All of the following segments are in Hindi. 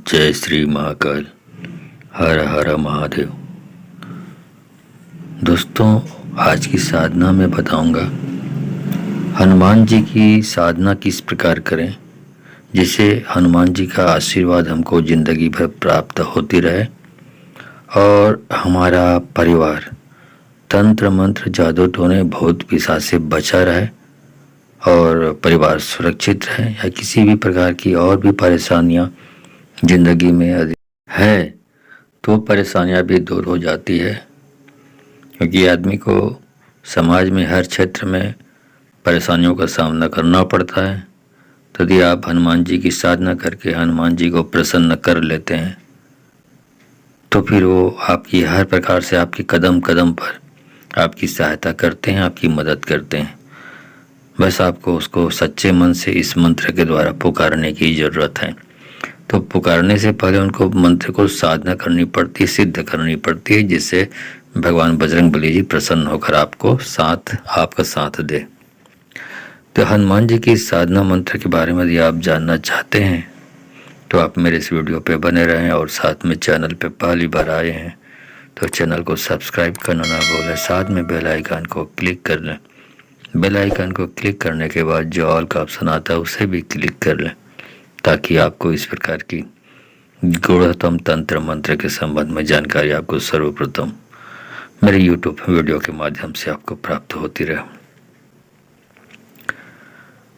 जय श्री महाकाल। हर हर महादेव। दोस्तों, आज की साधना में बताऊंगा हनुमान जी की साधना किस प्रकार करें जिससे हनुमान जी का आशीर्वाद हमको ज़िंदगी भर प्राप्त होती रहे और हमारा परिवार तंत्र मंत्र जादू टोने भूत पिशाच से बचा रहे और परिवार सुरक्षित रहे या किसी भी प्रकार की और भी परेशानियां जिंदगी में है तो परेशानियां भी दूर हो जाती है, क्योंकि आदमी को समाज में हर क्षेत्र में परेशानियों का सामना करना पड़ता है। तो यदि आप हनुमान जी की साधना करके हनुमान जी को प्रसन्न कर लेते हैं तो फिर वो आपकी हर प्रकार से आपके कदम कदम पर आपकी सहायता करते हैं, आपकी मदद करते हैं। बस आपको उसको सच्चे मन से इस मंत्र के द्वारा पुकारने की ज़रूरत है। तो पुकारने से पहले उनको मंत्र को साधना करनी पड़ती है, सिद्ध करनी पड़ती है, जिससे भगवान बजरंगबली जी प्रसन्न होकर आपका साथ दे। तो हनुमान जी की साधना मंत्र के बारे में यदि आप जानना चाहते हैं तो आप मेरे इस वीडियो पे बने रहें और साथ में चैनल पे पहली बार आए हैं तो चैनल को सब्सक्राइब करना ना भूलें, साथ में बेल आइकन को क्लिक कर लें। बेल आइकन को क्लिक करने के बाद जो ऑल का ऑप्शन आता है उसे भी क्लिक कर लें, ताकि आपको इस प्रकार की गूढ़तम तंत्र मंत्र के संबंध में जानकारी आपको सर्वप्रथम मेरे यूट्यूब वीडियो के माध्यम से आपको प्राप्त होती रहे।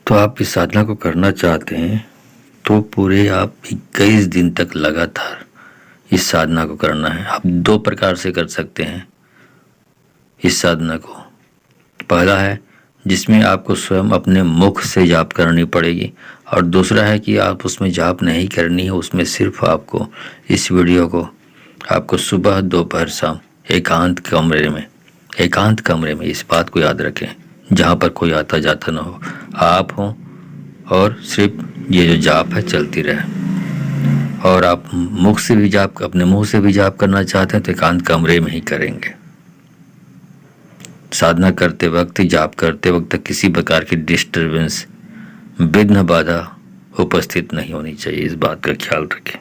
तो आप इस साधना को करना चाहते हैं तो पूरे आप 21 दिन तक लगातार इस साधना को करना है। आप दो प्रकार से कर सकते हैं इस साधना को। पहला है जिसमें आपको स्वयं अपने मुख से जाप करनी पड़ेगी, और दूसरा है कि आप उसमें जाप नहीं करनी है, उसमें सिर्फ आपको इस वीडियो को आपको सुबह दोपहर शाम एकांत कमरे में इस बात को याद रखें, जहाँ पर कोई आता जाता ना हो, आप हो और सिर्फ ये जो जाप है चलती रहे। और आप मुख से भी जाप, अपने मुंह से भी जाप करना चाहते हैं तो एकांत कमरे में ही करेंगे। साधना करते वक्त, जाप करते वक्त किसी प्रकार की डिस्टरबेंस, विघ्न बाधा उपस्थित नहीं होनी चाहिए, इस बात का ख्याल रखें।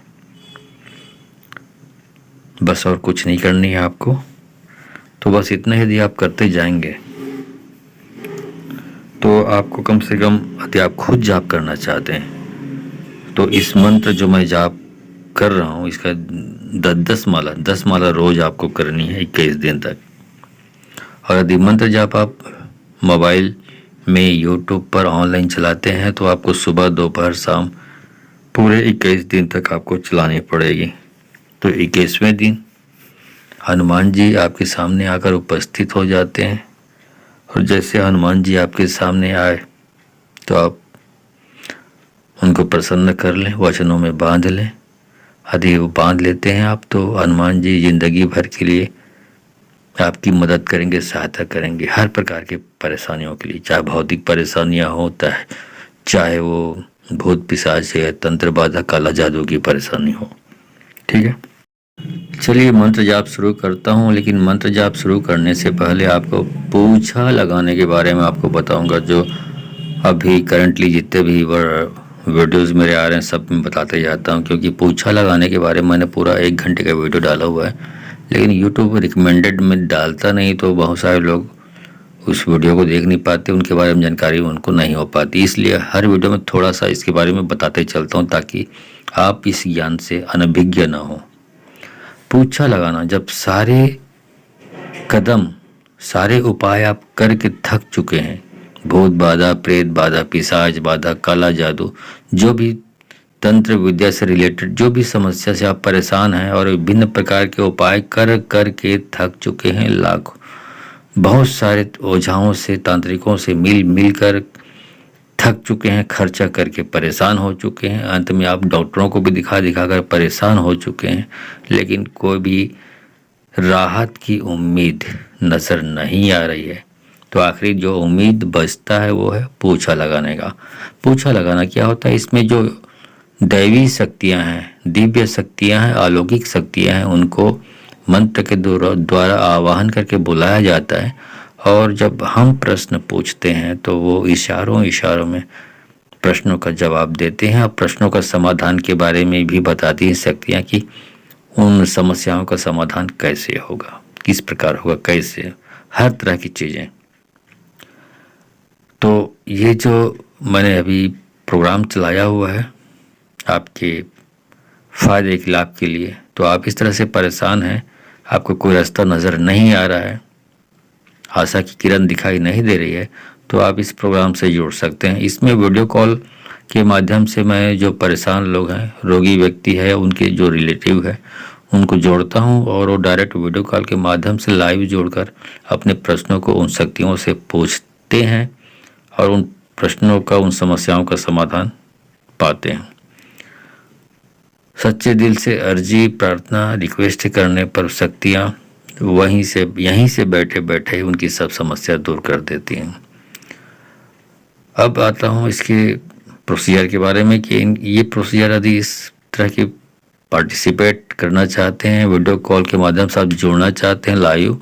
बस और कुछ नहीं करनी है आपको। तो बस इतना यदि आप करते जाएंगे तो आपको कम से कम, यदि आप खुद जाप करना चाहते हैं तो इस मंत्र जो मैं जाप कर रहा हूँ इसका 10 माला रोज आपको करनी है 21 दिन तक। और यदि मंत्र जाप आप मोबाइल में यूट्यूब पर ऑनलाइन चलाते हैं तो आपको सुबह दोपहर शाम पूरे 21 दिन तक आपको चलानी पड़ेगी। तो 21वें दिन हनुमान जी आपके सामने आकर उपस्थित हो जाते हैं, और जैसे हनुमान जी आपके सामने आए तो आप उनको प्रसन्न कर लें, वचनों में बांध लें। यदि वो बांध लेते हैं आप तो हनुमान जी जिंदगी भर के लिए आपकी मदद करेंगे, सहायता करेंगे हर प्रकार की परेशानियों के लिए, चाहे भौतिक परेशानियां होता है, चाहे वो भूत पिशाच या तंत्र बाधा काला जादू की परेशानी हो। ठीक है, चलिए मंत्र जाप शुरू करता हूँ। लेकिन मंत्र जाप शुरू करने से पहले आपको पूछा लगाने के बारे में आपको बताऊंगा। जो अभी करंटली जितने भी वीडियोज़ मेरे आ रहे हैं सब में बताते जाता हूँ, क्योंकि पूछा लगाने के बारे में मैंने पूरा 1 घंटे का वीडियो डाला हुआ है, लेकिन यूट्यूब रिकमेंडेड में डालता नहीं, तो बहुत सारे लोग उस वीडियो को देख नहीं पाते, उनके बारे में जानकारी उनको नहीं हो पाती। इसलिए हर वीडियो में थोड़ा सा इसके बारे में बताते चलता हूँ, ताकि आप इस ज्ञान से अनभिज्ञ ना हो। पूछा लगाना, जब सारे उपाय आप करके थक चुके हैं, भूत बाधा, प्रेत बाधा, पिशाच बाधा, काला जादू, जो भी तंत्र विद्या से रिलेटेड जो भी समस्या से आप परेशान हैं, और विभिन्न प्रकार के उपाय कर कर के थक चुके हैं, लाखों बहुत सारे ओझाओं से, तांत्रिकों से मिल कर थक चुके हैं, खर्चा करके परेशान हो चुके हैं, अंत में आप डॉक्टरों को भी दिखा कर परेशान हो चुके हैं, लेकिन कोई भी राहत की उम्मीद नज़र नहीं आ रही है। तो आखिरी जो उम्मीद बचता है वो है पूछा लगाने का। पूछा लगाना क्या होता है? इसमें जो दैवी शक्तियां हैं, दिव्य शक्तियां हैं, अलौकिक शक्तियां हैं, उनको मंत्र के द्वारा आवाहन करके बुलाया जाता है, और जब हम प्रश्न पूछते हैं तो वो इशारों में प्रश्नों का जवाब देते हैं और प्रश्नों का समाधान के बारे में भी बताती हैं शक्तियाँ कि उन समस्याओं का समाधान कैसे होगा, किस प्रकार होगा, कैसे, हर तरह की चीज़ें। तो ये जो मैंने अभी प्रोग्राम चलाया हुआ है आपके फ़ायदे के लाभ के लिए, तो आप इस तरह से परेशान हैं, आपको कोई रास्ता नज़र नहीं आ रहा है, आशा की किरण दिखाई नहीं दे रही है, तो आप इस प्रोग्राम से जुड़ सकते हैं। इसमें वीडियो कॉल के माध्यम से मैं जो परेशान लोग हैं, रोगी व्यक्ति है, उनके जो रिलेटिव है, उनको जोड़ता हूं और वो डायरेक्ट वीडियो कॉल के माध्यम से लाइव जोड़कर अपने प्रश्नों को उन शक्तियों से पूछते हैं और उन प्रश्नों का, उन समस्याओं का समाधान पाते हैं। सच्चे दिल से अर्जी, प्रार्थना, रिक्वेस्ट करने पर शक्तियाँ यहीं से बैठे बैठे उनकी सब समस्या दूर कर देती हैं। अब आता हूँ इसके प्रोसीजर के बारे में कि ये प्रोसीजर यदि इस तरह की पार्टिसिपेट करना चाहते हैं, वीडियो कॉल के माध्यम से आप जुड़ना चाहते हैं लाइव,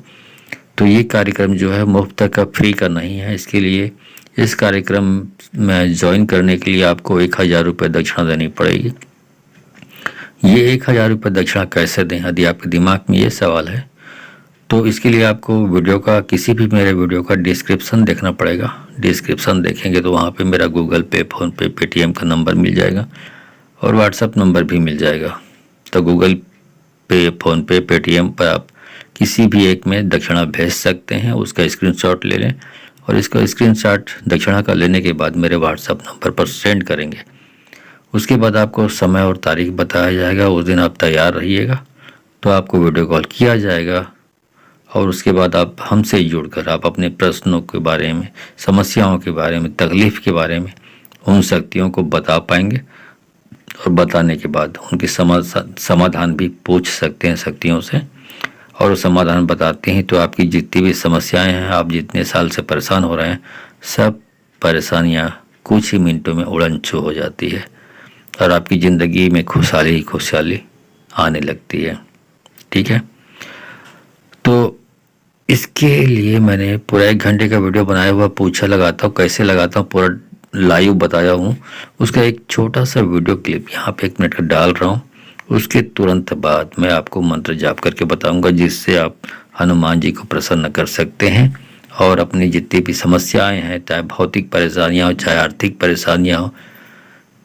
तो ये कार्यक्रम जो है मुफ्त का, फ्री का नहीं है। इसके लिए इस कार्यक्रम में ज्वाइन करने के लिए आपको 1000 रुपये दक्षिणा देनी पड़ेगी। ये 1000 रुपये दक्षिणा कैसे दें, यदि आपके दिमाग में ये सवाल है, तो इसके लिए आपको वीडियो का, किसी भी मेरे वीडियो का डिस्क्रिप्शन देखना पड़ेगा। डिस्क्रिप्शन देखेंगे तो वहाँ पे मेरा गूगल पे, फ़ोन पे, पेटीएम का नंबर मिल जाएगा और व्हाट्सएप नंबर भी मिल जाएगा। तो गूगल पे, फ़ोन पे, पेटीएम पर आप किसी भी एक में दक्षिणा भेज सकते हैं। उसका स्क्रीनशॉट ले लें और इसका स्क्रीनशॉट दक्षिणा का लेने के बाद मेरे व्हाट्सएप नंबर पर सेंड करेंगे। उसके बाद आपको समय और तारीख बताया जाएगा, उस दिन आप तैयार रहिएगा तो आपको वीडियो कॉल किया जाएगा और उसके बाद आप हमसे जुड़कर आप अपने प्रश्नों के बारे में, समस्याओं के बारे में, तकलीफ़ के बारे में उन शक्तियों को बता पाएंगे और बताने के बाद उनके समाधान भी पूछ सकते हैं शक्तियों से। और समाधान बताते हैं तो आपकी जितनी भी समस्याएं हैं, आप जितने साल से परेशान हो रहे हैं, सब परेशानियां कुछ ही मिनटों में उड़न-छू हो जाती है और आपकी ज़िंदगी में खुशहाली ही खुशहाली आने लगती है। ठीक है, तो इसके लिए मैंने पूरा 1 घंटे का वीडियो बनाया हुआ, पूछा लगाता हूँ, कैसे लगाता हूँ, पूरा लाइव बताया हूँ। उसका एक छोटा सा वीडियो क्लिप यहाँ पे 1 मिनट का डाल रहा हूँ। उसके तुरंत बाद मैं आपको मंत्र जाप करके बताऊंगा, जिससे आप हनुमान जी को प्रसन्न कर सकते हैं और अपनी जितनी भी समस्याएं हैं, चाहे भौतिक परेशानियां हो, चाहे आर्थिक परेशानियां हो,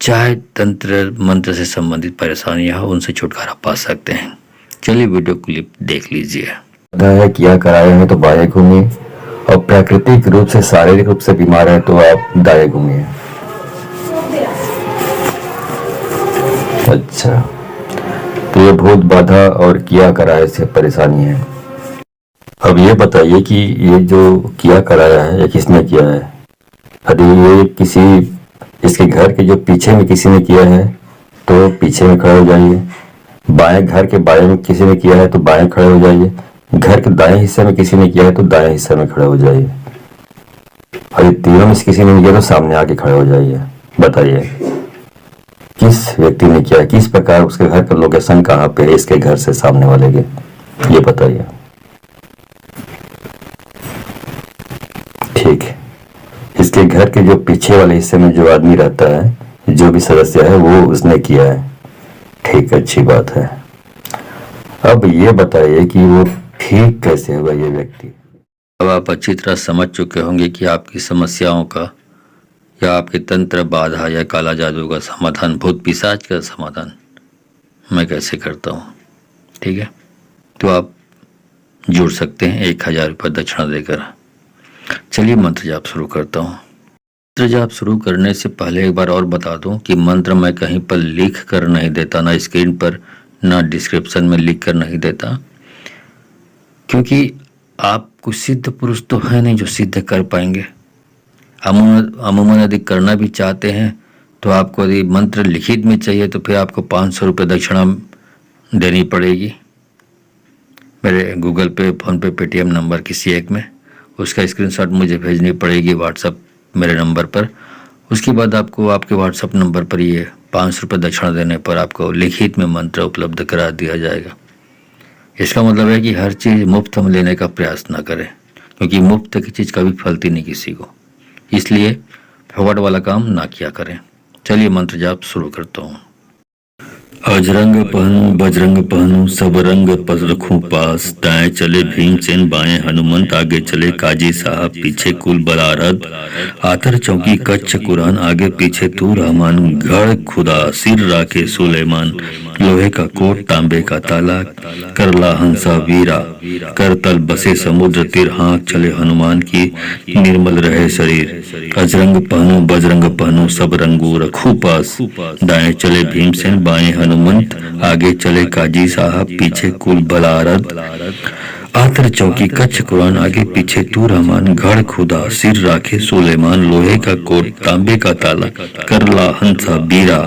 चाहे तंत्र मंत्र से संबंधित परेशानियां हो, उनसे छुटकारा पा सकते हैं। चलिए वीडियो क्लिप देख लीजिए। है किया कराए हैं तो बाएं घूमिए और प्राकृतिक रूप से, शारीरिक रूप से बीमार है तो आप दाएं घूमिए। अच्छा, तो ये भूत बाधा और किया कराए से परेशानी है। अब ये बताइए कि ये जो किया कराया है ये किसने किया है? यदि ये किसी, इसके घर के जो पीछे में किसी ने किया है तो पीछे में खड़े हो जाइए। बाएं, घर के बाएं में किसी ने किया है तो बाएं खड़े हो जाइए। घर के दाएं हिस्से में किसी ने किया है तो दाएं हिस्से में खड़े हो जाइए। और ये तीनों में से किसी ने किया तो सामने आके खड़े हो जाइए। बताइए किस व्यक्ति ने किया है, किस प्रकार, उसके घर का लोकेशन कहाँ पे है, इसके घर से सामने वाले के, ये बताइए। ठीक है, इसके घर के जो पीछे वाले हिस्से में जो आदमी रहता है, जो भी सदस्य है, वो उसने किया है। ठीक, अच्छी बात है। अब ये बताइए कि वो ठीक कैसे होगा ये व्यक्ति? अब आप अच्छी तरह समझ चुके होंगे कि आपकी समस्याओं का या आपके तंत्र बाधा या काला जादू का समाधान, भूत पिशाच का समाधान मैं कैसे करता हूँ। ठीक है, तो आप जुड़ सकते हैं 1000 रुपये दक्षिणा देकर। चलिए मंत्र जाप शुरू करता हूँ। मंत्र जाप शुरू करने से पहले एक बार और बता दूं कि मंत्र मैं कहीं पर लिख कर नहीं देता, ना स्क्रीन पर, ना डिस्क्रिप्शन में लिख कर नहीं देता, क्योंकि आप कुछ सिद्ध पुरुष तो है नहीं जो सिद्ध कर पाएंगे। अमूमन यदि करना भी चाहते हैं तो आपको यदि मंत्र लिखित में चाहिए तो फिर आपको 500 रुपये दक्षिणा देनी पड़ेगी मेरे गूगल पे, फ़ोन पे, पेटीएम नंबर किसी एक में। उसका स्क्रीनशॉट मुझे भेजनी पड़ेगी व्हाट्सएप मेरे नंबर पर। उसके बाद आपको आपके व्हाट्सएप नंबर पर ये 500 रुपये दक्षिणा देने पर आपको लिखित में मंत्र उपलब्ध करा दिया जाएगा। इसका मतलब है कि हर चीज़ मुफ्त में लेने का प्रयास ना करें, क्योंकि मुफ्त की चीज़ कभी फलती नहीं किसी को। इसलिए फॉरवर्ड वाला काम ना किया करें। चलिए मंत्र जाप शुरू करता हूँ। अजरंग पहनु बजरंग पहनु सब रंग पस रखूं पास, दाएं चले भीमसेन बाएं हनुमंत, आगे चले काजी साहब पीछे कुल बलारद, आतर चौकी कच्छ कुरान आगे पीछे तू रहमान, गढ़ खुदा सिर राखे सुलेमान, लोहे का कोट तांबे का ताला करला हंसा वीरा, कर तल बसे समुद्र तीर हाँक चले हनुमान की, निर्मल रहे शरीर। अजरंग पहनु बजरंग पहनु सब रंगू रखू पास, दाएं चले भीमसेन बाएं हनुमंत, आगे चले काजी साहब पीछे कुल बलारद, आतर चौकी कच्छ कुरान आगे पीछे तू रहमान, गढ़ खुदा सिर राखे सुलेमान, लोहे का कोट तांबे का ताला करला हंसा बीरा,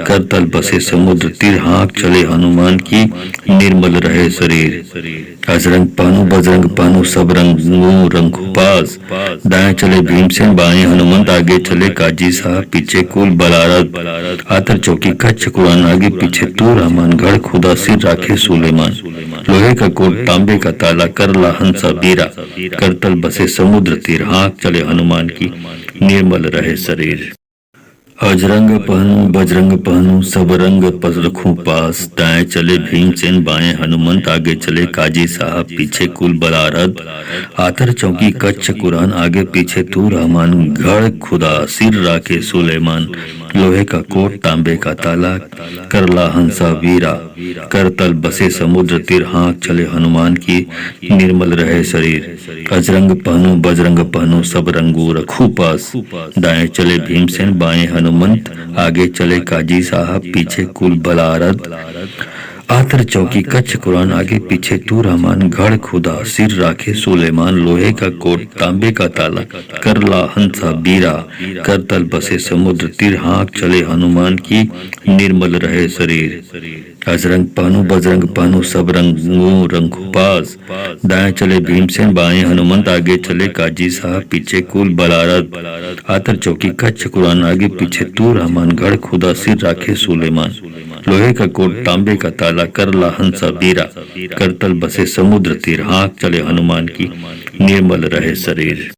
कर तल बसे समुद्र तीर हाँक चले हनुमान की, निर्मल रहे शरीर। अजरंग पहनु बजरंग पहनु सब रंगू रंग पास, दाएं चले भीमसेन बाएं हनुमंत, आगे चले काजी साहब पीछे कुल बलारद, आतर चौकी कच्छ कुरान आगे पीछे तू रहमान, गढ़ खुदा सिर राखे सुलेमान, लोहे का कोट तांबे का ताला करला हंसा बीरा, करतल बसे समुद्र तीर हाँक चले हनुमान की, निर्मल रहे शरीर। अजरंग पहनु बजरंग पहनु सब रंग पस रखूं पास, दाएं चले भीमसेन बाएं हनुमंत, आगे चले काजी साहब पीछे कुल बलारद, आतर चौकी कच्छ कुरान आगे पीछे तू रहमान, गढ़ खुदा सिर राखे सुलेमान, लोहे का कोट तांबे का ताला करला हंसा वीरा, कर तल बसे समुद्र तीर हाँक चले हनुमान की, निर्मल रहे शरीर। अजरंग पहनु बजरंग पहनु सब रंगू रखू पास, दाएं चले भीमसेन बाएं हनुमंत, आगे चले काजी साहब पीछे कुल बलारद, आतर चौकी कच्छ कुरान आगे पीछे तू रहमान, गढ़ खुदा सिर राखे सुलेमान, लोहे का कोट तांबे का ताला करला हंसा बीरा, कर तल बसे समुद्र तीर हाँक चले हनुमान की, निर्मल रहे शरीर। अजरंग पहनु बजरंग पहनु सब रंगू रंग पास, दाएं चले भीमसेन बाएं हनुमंत, आगे चले काजी साहब पीछे कुल बलारद, आतर चौकी कच्छ कुरान आगे पीछे तू रहमान, गढ़ खुदा सिर राखे सुलेमान, लोहे का कोट तांबे का ताला करला हंसा बीरा, करतल बसे समुद्र तीर हाँक चले हनुमान की, निर्मल रहे शरीर।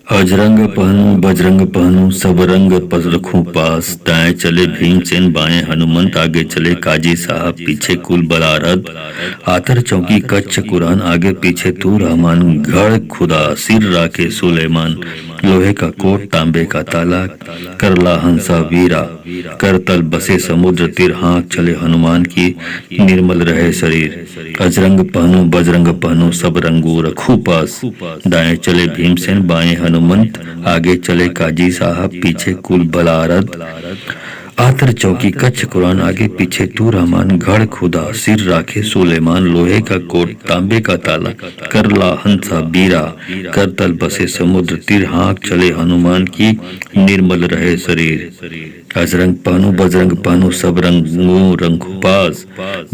अजरंग पहनु बजरंग पहनु सब रंग पस रखूं पास, दाएं चले भीमसेन बाएं हनुमंत, आगे चले काजी साहब पीछे कुल बलारद, आतर चौकी कच्छ कुरान आगे पीछे तू रहमान, गढ़ खुदा सिर राखे सुलेमान, लोहे का कोट तांबे का ताला करला हंसा वीरा, कर तल बसे समुद्र तीर हाँक चले हनुमान की, निर्मल रहे शरीर। अजरंग पहनु बजरंग पहनु सब रंगू रखू पास, दाएं चले भीमसेन बाएं हनुमंत, आगे चले काजी साहब पीछे कुल बलारद, आतर चौकी कच्छ कुरान आगे पीछे तू रहमान, गढ़ खुदा सिर राखे सुलेमान, लोहे का कोट तांबे का ताला करला हंसा बीरा, कर तल बसे समुद्र तीर हाँक चले हनुमान की, निर्मल रहे शरीर। अजरंग पहनु बजरंग पहनु सब रंगू रंग पास,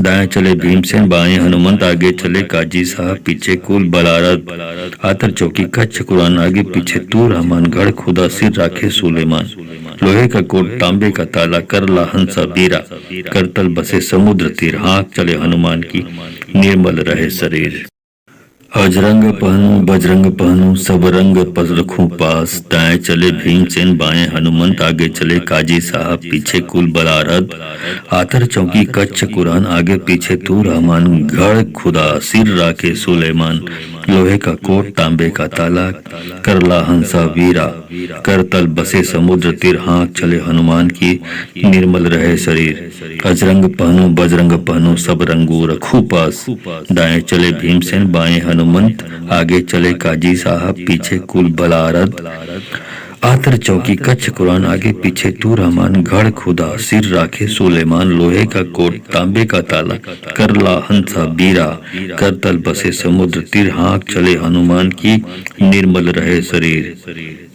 दाएं चले भीमसेन बाएं हनुमंत, आगे चले काजी साहब पीछे कुल बलारद, आतर चौकी कच्छ कुरान आगे पीछे तू रहमान, गढ़ खुदा सिर राखे सुलेमान, लोहे का कोट तांबे का ताला करला हंसा बीरा, करतल बसे समुद्र तीर हाँक चले हनुमान की, निर्मल रहे शरीर। अजरंग पहनु बजरंग पहनु सब रंग पस रखूं पास, दाएं चले भीमसेन बाएं हनुमंत, आगे चले काजी साहब पीछे कुल बलारद, आतर चौकी कच्छ कुरान आगे पीछे तू रहमान, गढ़ खुदा सिर राखे सुलेमान, लोहे का कोट तांबे का ताला करला हंसा वीरा, कर तल बसे समुद्र तीर हाँक चले हनुमान की, निर्मल रहे शरीर। अजरंग पहनु बजरंग पहनु सब रंगू रखू पास, दाएं चले भीमसेन बाएं हनुमंत, आगे चले काजी साहब पीछे कुल बलारद, आतर चौकी कच्छ कुरान आगे पीछे तू रहमान, गढ़ खुदा सिर राखे सुलेमान, लोहे का कोट तांबे का ताला करला हंसा बीरा, कर तल बसे समुद्र तीर हाँक चले हनुमान की, निर्मल रहे शरीर।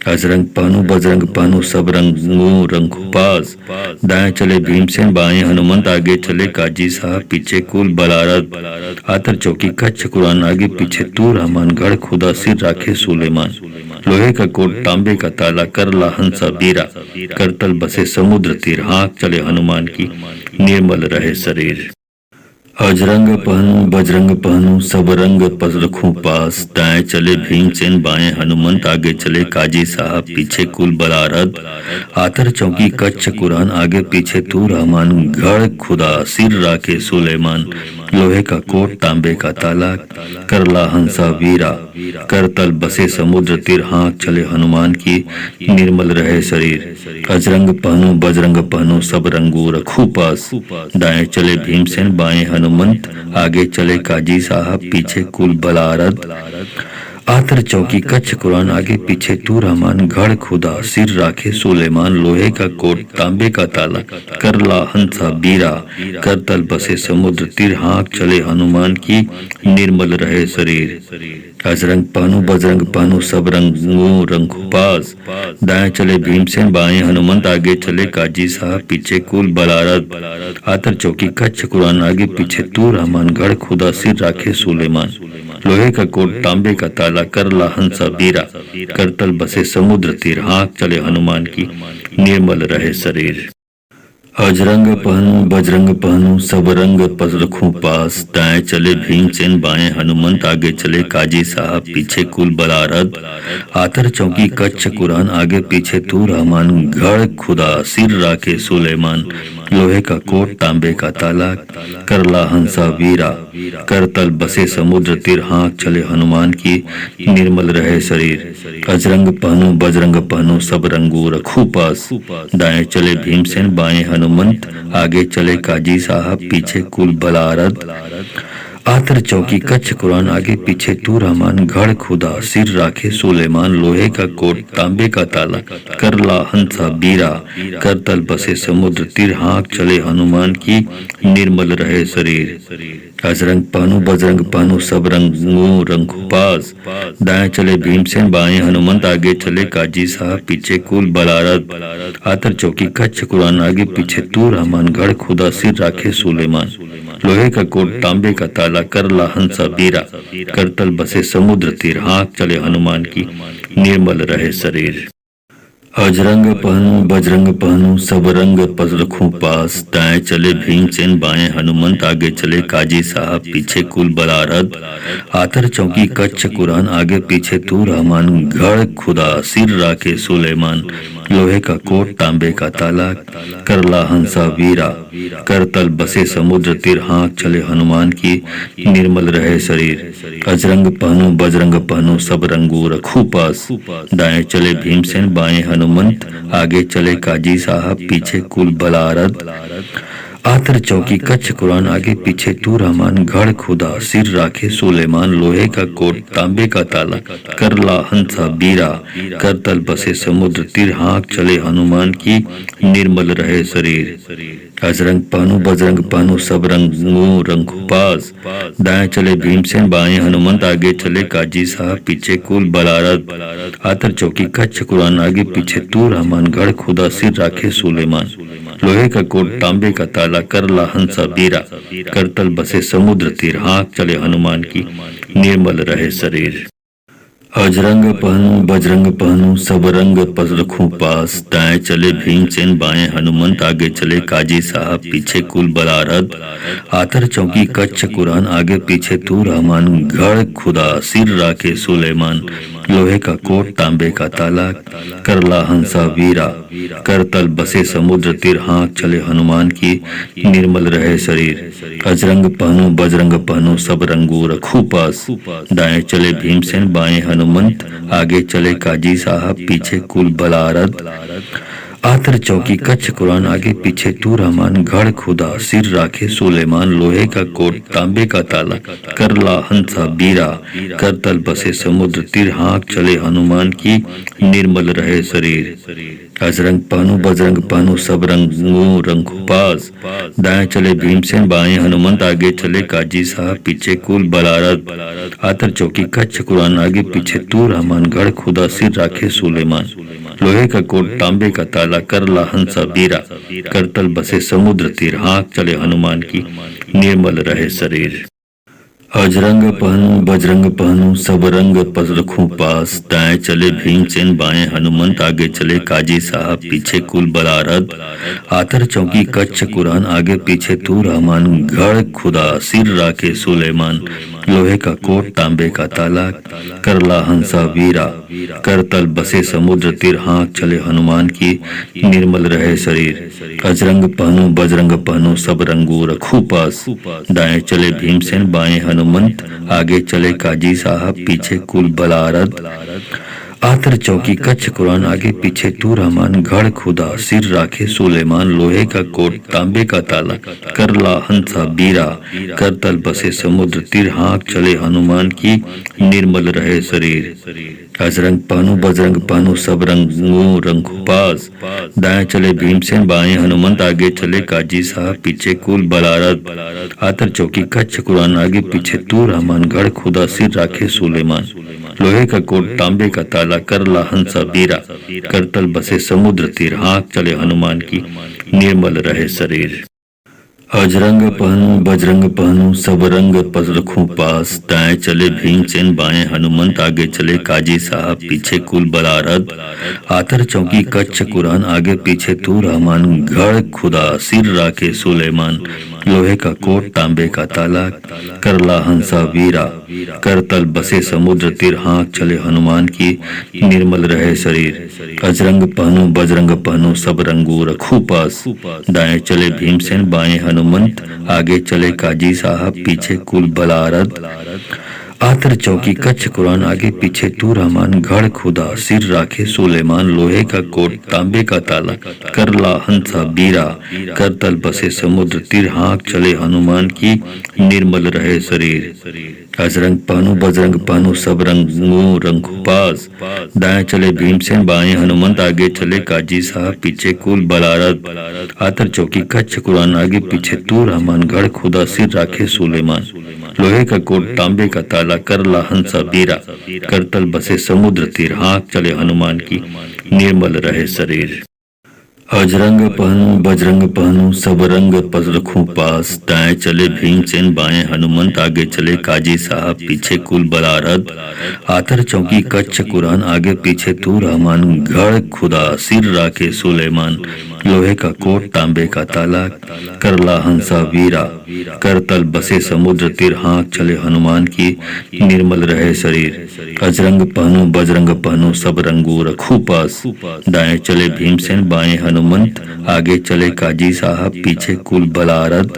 अजरंग पहनु बजरंग पहनु सब रंगू रंग पास, दाएं चले भीमसेन बाएं हनुमंत, आगे चले काजी साहब पीछे कुल बलारद, आतर चौकी कच्छ कुरान आगे पीछे तू रहमान, गढ़ खुदा सिर राखे सुलेमान, लोहे का कोट तांबे का ताला करला हंसा बीरा, करतल बसे समुद्र तीर हाँक चले हनुमान की, निर्मल रहे शरीर। अजरंग पहनूं बजरंग पहनूं सब रंग पस रखूं पास, दाएं चले भीमसेन बाएं हनुमंत आगे चले काजी साहब पीछे कुल बलारद, आतर चौकी कच्छ कुरान आगे पीछे तू रहमान, गढ़ खुदा सिर राखे सुलेमान, लोहे का कोट तांबे का ताला करला हंसा वीरा, करतल बसे समुद्र तीर हाँक चले हनुमान की निर्मल रहे शरीर, अजरंग पहनूं बजरंग पहनूं सब रंगू रखूं पास, दाएं चले भीमसेन बाएं हनुमंत आगे चले काजी साहब पीछे कुल बलारद, आतर चौकी कच्छ कुरान आगे पीछे तू रहमान, गढ़ खुदा सिर राखे सुलेमान, लोहे का कोट तांबे का ताला करला हंसा बीरा, करतल बसे समुद्र तीर हाँक चले हनुमान की निर्मल रहे शरीर, अजरंग पहनूं बजरंग पहनूं सब रंगू रंगू पास, दाएं चले भीमसेन बाएं हनुमंत आगे चले काजी साहब पीछे कुल बलारद, आतर चौकी कच्छ कुरान आगे पीछे तू रहमान, गढ़ खुदा सिर राखे सुलेमान, लोहे का कोट तांबे का ताला करला हंसा बीरा, करतल बसे समुद्र तीर हाँक चले हनुमान की निर्मल रहे शरीर, अजरंग पहनूं बजरंग पहनूं सब रंग पस रखूं पास, दाएं चले भीमसेन बाएं हनुमंत आगे चले काजी साहब पीछे कुल बलारद, आतर चौकी कच्छ कुरान आगे पीछे तू रहमान, गढ़ खुदा सिर राखे सुलेमान, लोहे का कोट तांबे का ताला करला हंसा वीरा, करतल बसे समुद्र तीर हाँक चले हनुमान की निर्मल रहे शरीर, अजरंग पहनूं बजरंग पहनूं सब रंगू रखूं पास, दाएं चले भीमसेन बाएं हनुमंत आगे चले काजी साहब पीछे कुल बलारद, आतर चौकी कच्छ कुरान आगे पीछे तू रहमान, गढ़ खुदा सिर राखे सुलेमान, लोहे का कोट तांबे का ताला करला हंसा बीरा, करतल बसे समुद्र तीर हाँक चले हनुमान की निर्मल रहे शरीर, अजरंग पहनूं बजरंग पहनूं सब रंगू रंगू पास, दाएं चले भीमसेन बाएं हनुमंत आगे चले काजी साहब पीछे कुल बलारद, आतर चौकी कच्छ कुरान आगे पीछे तू रहमान, गढ़ खुदा सिर राखे सुलेमान, लोहे का कोट तांबे का ताला करला हंसा बीरा, करतल बसे समुद्र तीर हाँक चले हनुमान की निर्मल रहे शरीर, अजरंग पहनूं बजरंग पहनूं सब रंग पस रखूं पास, दाएं चले भीमसेन बाएं हनुमंत आगे चले काजी साहब पीछे कुल बलारद, आतर चौकी कच्छ कुरान आगे पीछे तू रहमान, गढ़ खुदा सिर राखे सुलेमान, लोहे का कोट तांबे का ताला करला हंसा वीरा, करतल बसे समुद्र तीर हाँक चले हनुमान की निर्मल रहे शरीर, अजरंग पहनूं बजरंग पहनूं सब रंगू रखूं पास, दाएं चले भीमसेन बाएं हनुमंत आगे चले काजी साहब पीछे कुल बलारद, आतर चौकी कच्छ कुरान आगे पीछे तू रहमान, गढ़ खुदा सिर राखे सुलेमान, लोहे का कोट तांबे का ताला करला हंसा बीरा, करतल बसे समुद्र तीर हाँक चले हनुमान की निर्मल रहे शरीर, अजरंग पहनूं बजरंग पहनूं सब रंगू रंगू पास, दाएं चले भीमसेन बाएं हनुमंत आगे चले काजी साहब पीछे कुल बलारद, आतर चौकी कच्छ कुरान आगे पीछे तू रहमान, गढ़ खुदा सिर राखे सुलेमान, लोहे का कोट तांबे का ताला करला हंसा बीरा, करतल बसे समुद्र तीर हाँक चले हनुमान की निर्मल रहे शरीर, अजरंग पहनूं बजरंग पहनूं सब रंग पस रखूं पास, दाएं चले भीमसेन बाएं हनुमंत आगे चले काजी साहब पीछे कुल बलारद, आतर चौकी कच्छ कुरान आगे पीछे तू रहमान, गढ़ खुदा सिर राखे सुलेमान, लोहे का कोट तांबे का ताला करला हंसा वीरा, करतल बसे समुद्र तीर हाँक चले हनुमान की निर्मल रहे शरीर, अजरंग पहनूं बजरंग पहनूं सब रंगू रखूं पास, दाएं चले भीमसेन बाएं हनुमंत आगे चले काजी साहब पीछे कुल बलारद, आतर चौकी कच्छ कुरान आगे पीछे तू रहमान, गढ़ खुदा सिर राखे सुलेमान, लोहे का कोट तांबे का ताला करला हंसा बीरा, करतल बसे समुद्र तीर हाँक चले हनुमान की निर्मल रहे शरीर, अजरंग पहनूं बजरंग पहनूं सब रंगू रंगू पास, दाएं चले भीमसेन बाएं हनुमंत आगे चले काजी साहब पीछे कुल बलारद, आतर चौकी कच्छ कुरान आगे पीछे तू रहमान, गढ़ खुदा सिर राखे सुलेमान, लोहे का कोट तांबे का ताला करला हंसा बीरा, करतल बसे समुद्र तीर हाँक चले हनुमान की निर्मल रहे शरीर, अजरंग पहनूं बजरंग पहनूं सब रंग पस रखूं पास। दाएं चले भीमसेन बाएं हनुमंत आगे चले काजी साहब पीछे कुल बलारद। आतर चौकी कच्छ कुरान आगे पीछे तू रहमान। गढ़ खुदा सिर राखे सुलेमान। लोहे का कोट तांबे का ताला करला हंसा वीरा। करतल बसे समुद्र तीर हाँक चले हनुमान की निर्मल रहे शरीर। अजरंग पहनूं बजरंग पहनूं सब रंगू रखूं पास। दाएं चले भीमसेन बाएं हनुमंत आगे चले काजी साहब पीछे कुल बलारद। आतर चौकी कच्छ कुरान आगे पीछे तू रहमान। गढ़ खुदा सिर राखे सुलेमान। लोहे का कोट तांबे का ताला करला हंसा बीरा। करतल बसे समुद्र तीर हाँक चले हनुमान की निर्मल रहे शरीर। अजरंग पहनूं बजरंग पहनूं सब रंगू रंगू पास। दाएं चले भीमसेन बाएं हनुमंत आगे चले काजी साहब पीछे कुल बलारद। आतर चौकी कच्छ कुरान आगे पीछे तू रहमान। गढ़ खुदा सिर राखे सुलेमान। लोहे का कोट तांबे का ताला करला हंसा बीरा। करतल बसे समुद्र तीर हाँक चले हनुमान की निर्मल रहे शरीर। अजरंग पहनूं बजरंग पहनूं सब रंग पस रखूं पास। दाएं चले भीमसेन बाएं हनुमंत आगे चले काजी साहब पीछे कुल बलारद। आतर चौकी कच्छ कुरान आगे पीछे तू रहमान। गढ़ खुदा सिर राखे सुलेमान। लोहे का कोट तांबे का ताला करला हंसा वीरा। करतल बसे समुद्र तीर हाँक चले हनुमान की निर्मल रहे शरीर। अजरंग पहनूं बजरंग पहनूं सब रंगू रखूं पास। दाएं चले भीमसेन बाएं हनुमंत आगे चले काजी साहब पीछे कुल बलारद। आतर चौकी कच्छ कुरान आगे पीछे तू रहमान। गढ़ खुदा सिर राखे सुलेमान। लोहे का कोट तांबे का ताला करला हंसा बीरा। करतल बसे समुद्र तीर हाँक चले हनुमान की निर्मल रहे शरीर। अजरंग पहनूं बजरंग पहनूं सब रंगू रंगू पास। दाएं चले भीमसेन बाएं हनुमंत आगे चले काजी साहब पीछे कुल बलारद। आतर चौकी कच्छ कुरान आगे पीछे तू रहमान। गढ़ खुदा सिर राखे सुलेमान। लोहे का कोट तांबे का ताला करला हंसा बीरा। करतल बसे समुद्र तीर हाँक चले हनुमान की निर्मल रहे शरीर। अजरंग पहनूं बजरंग पहनूं सब रंग पस रखूं पास। दाएं चले भीमसेन बाएं हनुमंत आगे चले काजी साहब पीछे कुल बलारद। आतर चौकी कच्छ कुरान आगे पीछे तू रहमान। गढ़ खुदा सिर राखे सुलेमान। लोहे का कोट तांबे का ताला करला हंसा वीरा। करतल बसे समुद्र तीर हाँक चले हनुमान की निर्मल रहे शरीर। अजरंग पहनूं बजरंग पहनूं सब रंगू रखूं पास। दाएं चले भीमसेन बाएं हनुमंत आगे चले काजी साहब पीछे कुल बलारद।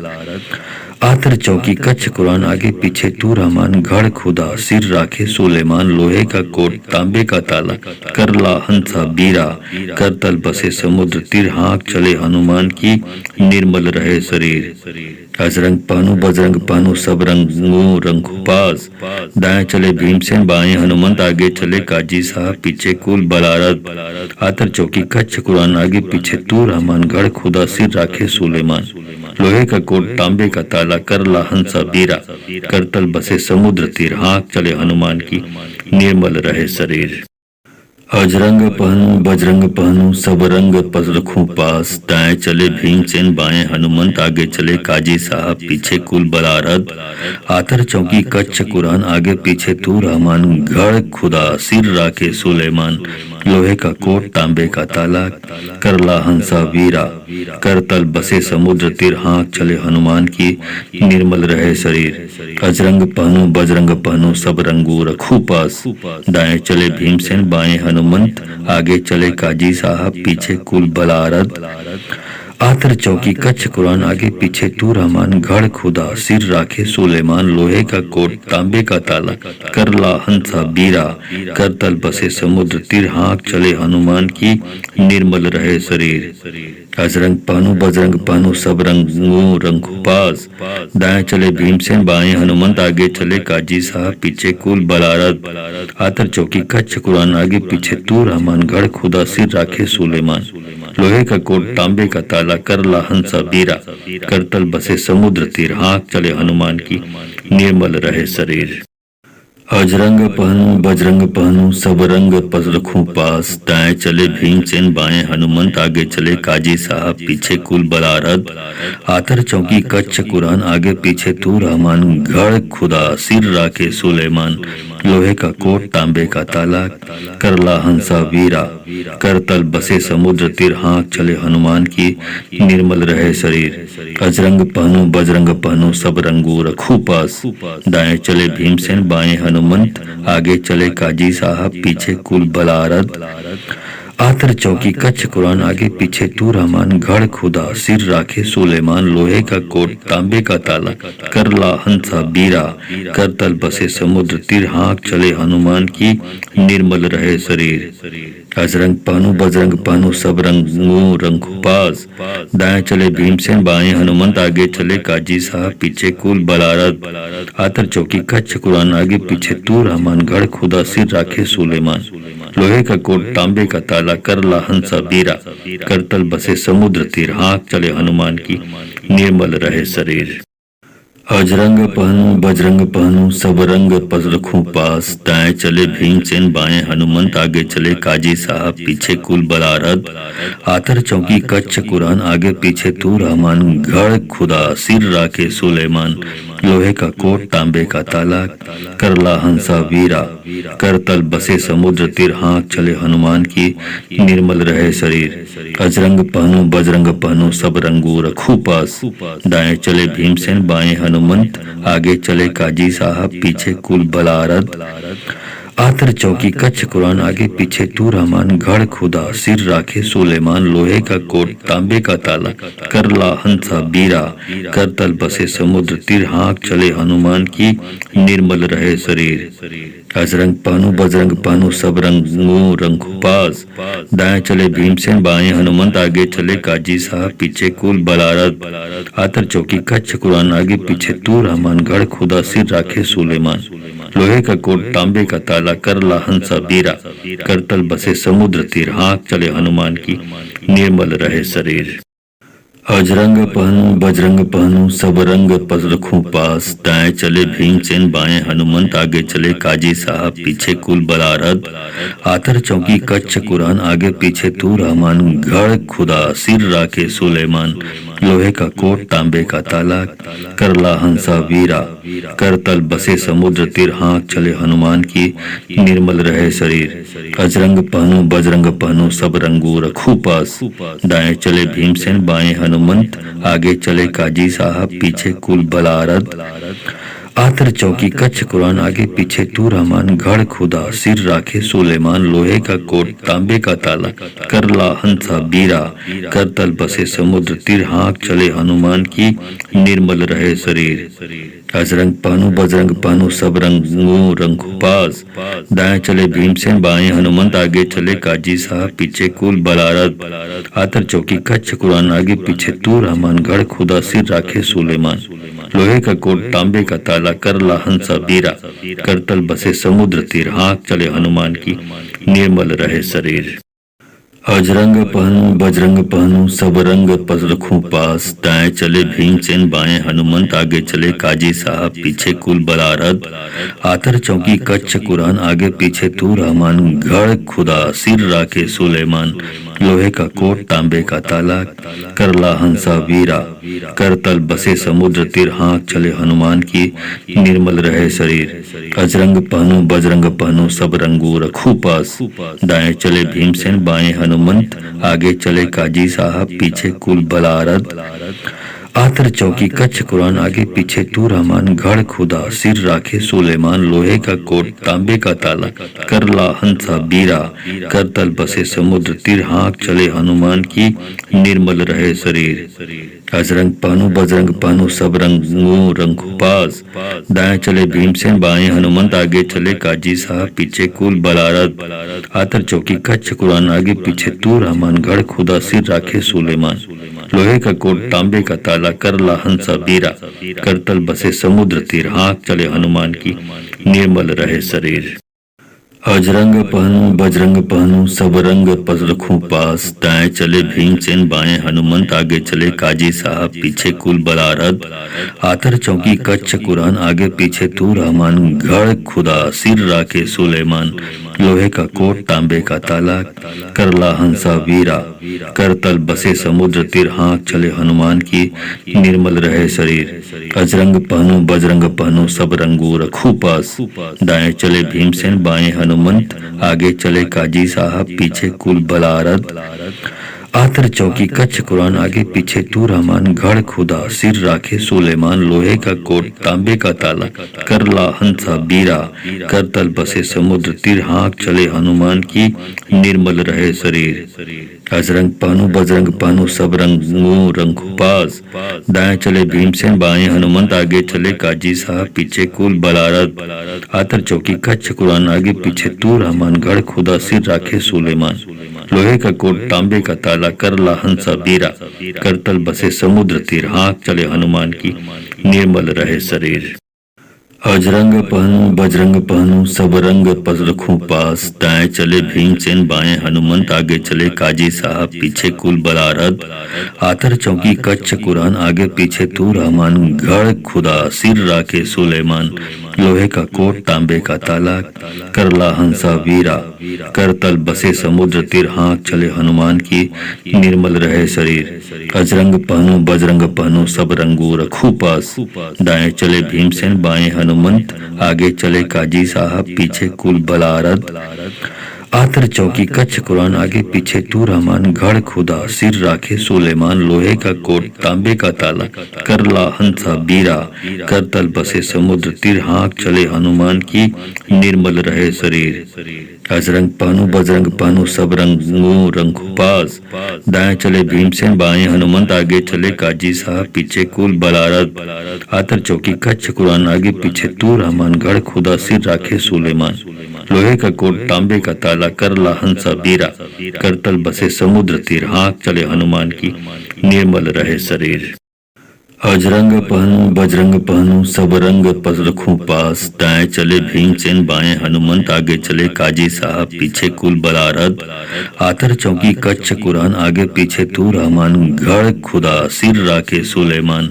आतर चौकी कच्छ कुरान आगे पीछे तू रहमान। गढ़ खुदा सिर राखे सुलेमान। लोहे का कोट तांबे का ताला करला हंसा बीरा। करतल बसे समुद्र तीर हाँक चले हनुमान की निर्मल रहे शरीर। अजरंग पहनूं बजरंग पहनूं सब रंगू रंगू पास। दाएं चले भीमसेन बाएं हनुमंत आगे चले काजी साहब पीछे कुल बलारद। आतर चौकी कच्छ कुरान आगे पीछे तू रहमान। गढ़ खुदा सिर राखे सुलेमान। लोहे का कोट तांबे का ताला करला हंसा बीरा। करतल बसे समुद्र तीर हाँक चले हनुमान की निर्मल रहे शरीर। अजरंग पहनूं बजरंग पहनूं सब रंग पस रखूं पास। दाएं चले भीमसेन बाएं हनुमंत आगे चले काजी साहब पीछे कुल बलारद। आतर चौकी कच्छ कुरान आगे पीछे तू रहमान। गढ़ खुदा सिर राखे सुलेमान। लोहे का कोट तांबे का ताला करला हंसा वीरा। करतल बसे समुद्र तीर हाँक चले हनुमान की निर्मल रहे शरीर। अजरंग पहनूं बजरंग पहनूं सब रंगू रखूं पास। दाएं चले भीमसेन बाएं हनुमंत आगे चले काजी साहब पीछे कुल बलारद। आतर चौकी कच्छ कुरान आगे पीछे तू रहमान। गढ़ खुदा सिर राखे सुलेमान। लोहे का कोट तांबे का ताला करला हंसा बीरा। करतल बसे समुद्र तीर हाँक चले हनुमान की निर्मल रहे शरीर। अजरंग पहनूं बजरंग पहनूं सब रंगू रंगू पास। दाएं चले भीमसेन बाएं हनुमंत आगे चले काजी साहब पीछे कुल बलारद। आतर चौकी कच्छ कुरान आगे पीछे तू रहमान। गढ़ खुदा सिर राखे सुलेमान। लोहे का कोट तांबे का ताला करला हंसा बीरा। करतल बसे समुद्र तीर हाँक चले हनुमान की निर्मल रहे शरीर। अजरंग पहनूं बजरंग पहनूं सब रंग रखूं पास, दाएं चले भीमसेन बाएं हनुमंत, आगे चले काजी साहब पीछे कुल बलारद, आतर चौकी कच्छ कुरान आगे पीछे तू रहमान, गढ़ खुदा सिर राखे सुलेमान, लोहे का कोट तांबे का ताला करला हंसा वीरा, करतल बसे समुद्र तीर हाँक चले हनुमान की, निर्मल रहे शरीर। अजरंग पहनूं बजरंग पहनूं सब रंगू रखूं पास, दाएं चले भीमसेन बाएं हनुमंत, आगे चले काजी साहब पीछे कुल बलारद, आतर चौकी कच्छ कुरान आगे पीछे तू रहमान, गढ़ खुदा सिर राखे सुलेमान, लोहे का कोट तांबे का ताला करला हंसा बीरा, करतल बसे समुद्र तीर हाँक चले हनुमान की, निर्मल रहे शरीर। अजरंग पहनूं बजरंग पहनूं सब रंगू रंगू पास, दाएं चले भीमसेन बाएं हनुमंत, आगे चले काजी साहब पीछे कुल बलारद, आतर चौकी कच्छ कुरान आगे पीछे तू रहमान, गढ़ खुदा सिर राखे सुलेमान, लोहे का कोट तांबे का ताला करला हंसा बीरा, करतल बसे समुद्र तीर हाँक चले हनुमान की, निर्मल रहे शरीर। अजरंग पहनूं बजरंग पहनूं सब रंग रखूं पास, दाएं चले भीमसेन बाएं हनुमंत, आगे चले काजी साहब पीछे कुल बलारद, आतर चौकी कच्छ कुरान आगे पीछे तू रहमान, गढ़ खुदा सिर राखे सुलेमान, लोहे का कोट तांबे का ताला करला हंसा वीरा, करतल बसे समुद्र तीर हाँक चले हनुमान की, निर्मल रहे शरीर। अजरंग पहनूं बजरंग पहनूं सब रंगू रखूं पास, दाएं चले भीमसेन बाएं हनुमंत, आगे चले काजी साहब पीछे कुल बलारद, आतर चौकी कच्छ कुरान आगे पीछे तू रहमान, गढ़ खुदा सिर राखे सुलेमान, लोहे का कोट तांबे का ताला करला हंसा बीरा, करतल बसे समुद्र तीर हाँक चले हनुमान की, निर्मल रहे शरीर। अजरंग पहनूं बजरंग पहनूं सब रंगू रंगू पास, दाएं चले भीमसेन बाएं हनुमंत, आगे चले काजी साहब पीछे कुल बलारद, आतर चौकी कच्छ कुरान आगे पीछे तू रहमान, गढ़ खुदा सिर राखे सुलेमान, लोहे का कोट तांबे का ताला करला हंसा बीरा, करतल बसे समुद्र तीर हाँक चले हनुमान की, निर्मल रहे शरीर। अजरंग पहनूं बजरंग पहनूं सब रंग रखूं पास, दाएं चले भीमसेन बाएं हनुमंत, आगे चले काजी साहब पीछे कुल बलारद, आतर चौकी कच्छ कुरान आगे पीछे तू रहमान, गढ़ खुदा सिर राखे सुलेमान, लोहे का कोट तांबे का ताला करला हंसा वीरा, करतल बसे समुद्र तीर हाँक चले हनुमान की, निर्मल रहे शरीर। अजरंग पहनूं बजरंग पहनूं सब रंगू रखूं पास, दाएं चले भीमसेन बाएं हनुमंत, आगे चले काजी साहब पीछे कुल बलारद, आतर चौकी कच्छ कुरान आगे पीछे तू रहमान, गढ़ खुदा सिर राखे सुलेमान, लोहे का कोट तांबे का ताला करला हंसा बीरा, करतल बसे समुद्र तीर हाँक चले हनुमान की, निर्मल रहे शरीर। अजरंग पहनूं बजरंग पहनूं सब रंगू रंगू पास, दाएं चले भीमसेन बाएं हनुमंत, आगे चले काजी साहब पीछे कुल बलारद, आतर चौकी कच्छ कुरान आगे पीछे तू रहमान, गढ़ खुदा सिर राखे सुलेमान, लोहे का कोट तांबे का ताला करला हंसा बीरा, करतल बसे समुद्र तीर हाँक चले हनुमान की, निर्मल रहे शरीर। अजरंग पहनूं बजरंग पहनूं सब रंग रखूं पास, दाएं चले भीमसेन बाएं हनुमंत, आगे चले काजी साहब पीछे कुल बलारद, आतर चौकी कच्छ कुरान आगे पीछे तू रहमान, गढ़ खुदा सिर राखे सुलेमान, लोहे का कोट तांबे का ताला करला हंसा वीरा, करतल बसे समुद्र तीर हाँक चले हनुमान की, निर्मल रहे शरीर। अजरंग पहनूं बजरंग पहनूं सब रंगू रखूं पास, दाएं चले भीमसेन बाएं हनुमंत, आगे चले काजी साहब पीछे कुल बलारद, आतर चौकी कच्छ कुरान आगे पीछे तू रहमान, गढ़ खुदा सिर राखे सुलेमान, लोहे का कोट तांबे का ताला करला हंसा बीरा, करतल बसे समुद्र तीर हाँक चले हनुमान की, निर्मल रहे शरीर। अजरंग पहनूं बजरंग पहनूं सब रंगू रंगू पास, दाएं चले भीमसेन बाएं हनुमंत, आगे चले काजी साहब पीछे कुल बलारद, आतर चौकी कच्छ कुरान आगे पीछे तू रहमान, गढ़ खुदा सिर राखे सुलेमान, लोहे का कोट तांबे का ताला करला हंसा बीरा, करतल बसे समुद्र तीर हाँक चले हनुमान की, निर्मल रहे शरीर। अजरंग पहनु बजरंग पहनु सब रंग रखूं पास, दाएं चले भीमसेन बाएं हनुमंत, आगे चले काजी साहब पीछे कुल बलारद, आतर चौकी कच्छ कुरान आगे पीछे तू रहमान, गढ़ खुदा सिर राखे सुलेमान, लोहे का कोट तांबे का ताला, करला हंसा वीरा, करतल बसे समुद्र तीर, हाँक चले हनुमान की, निर्मल रहे शरीर। अजरंग पहनु बजरंग पहनु सब रंगू रखू पास, दाएं चले भीमसेन बाएं हनुमंत, आगे चले काजी साहब पीछे कुल बलारद, आतर चौकी कच्छ कुरान आगे पीछे तू रहमान, गढ़ खुदा सिर राखे सुलेमान, लोहे का कोट तांबे का ताला, करला हंसा बीरा, करतल बसे समुद्र तीर, हाँक चले हनुमान की, निर्मल रहे शरीर। अजरंग पहनु बजरंग पहनु सब रंगू रंगू पास, दाएं चले भीमसेन बाएं हनुमंत, आगे चले काजी साहब पीछे कुल बलारद, आतर चौकी कच्छ कुरान आगे पीछे तू रहमान, गढ़ खुदा सिर राखे सुलेमान, लोहे का कोट तांबे का ताला, करला हंसा बीरा, करतल बसे समुद्र तीर, हाँक चले हनुमान की, निर्मल रहे शरीर। अजरंग पहनु बजरंग पहनु सब रंग रखूं पास, दाएं चले भीमसेन बाएं हनुमंत, आगे चले काजी साहब पीछे कुल बलारद, आतर चौकी कच्छ कुरान आगे पीछे तू रहमान, गढ़ खुदा सिर राखे सुलेमान, लोहे का कोट तांबे का ताला, करला हंसा वीरा, करतल बसे समुद्र तीर, हाँक चले हनुमान की, निर्मल रहे शरीर। अजरंग पहनु बजरंग पहनु सब रंगू रखू पास, दाएं चले भीमसेन बाएं हनुमंत, आगे चले काजी साहब पीछे कुल बलारद, आतर चौकी कच्छ कुरान आगे पीछे तू रहमान, गढ़ खुदा सिर राखे सुलेमान, लोहे का कोट तांबे का ताला, करला हंसा बीरा, करतल बसे समुद्र तीर, हाँक चले हनुमान की, निर्मल रहे शरीर। अजरंग पहनु बजरंग पहनु सब रंगू रंगू पास, दाएं चले भीमसेन बाएं हनुमंत, आगे चले काजी साहब पीछे कुल बलारद, आतर चौकी कच्छ कुरान आगे पीछे तू रहमान, गढ़ खुदा सिर राखे सुलेमान, लोहे का कोट तांबे का ताला, करला हंसा बीरा, करतल बसे समुद्र तीर, हाँक चले हनुमान की, निर्मल रहे शरीर। अजरंग पहनु बजरंग पहनु सब रंग रखूं पास, दाएं चले भीमसेन बाएं हनुमंत, आगे चले काजी साहब पीछे कुल बलारद, आतर चौकी कच्छ कुरान आगे पीछे तू रहमान, गढ़ खुदा सिर राखे सुलेमान,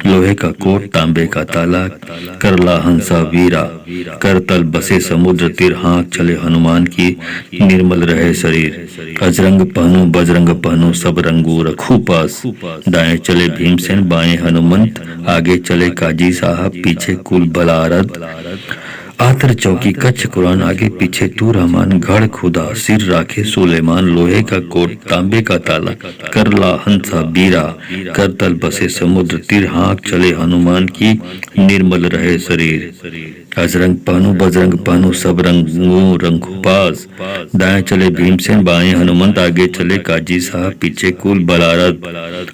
लोहे का कोट तांबे का ताला, करला हंसा वीरा, करतल बसे समुद्र तीर, हाँक चले हनुमान की, निर्मल रहे शरीर। अजरंग पहनु बजरंग पहनु सब रंगू रखू पास, दाएं चले भीमसेन बाएं हनुमंत, आगे चले काजी साहब पीछे कुल बलारद, आतर चौकी कच्छ कुरान आगे पीछे तू रहमान, गढ़ खुदा सिर राखे सुलेमान, लोहे का कोट तांबे का ताला, करला हंसा बीरा, करतल बसे समुद्र तीर, हाँक चले हनुमान की, निर्मल रहे शरीर। अजरंग पहनु बजरंग पहनु सब रंगू रंगू पास, दाएं चले भीमसेन बाएं हनुमंत, आगे चले काजी साहब पीछे कुल बलारद,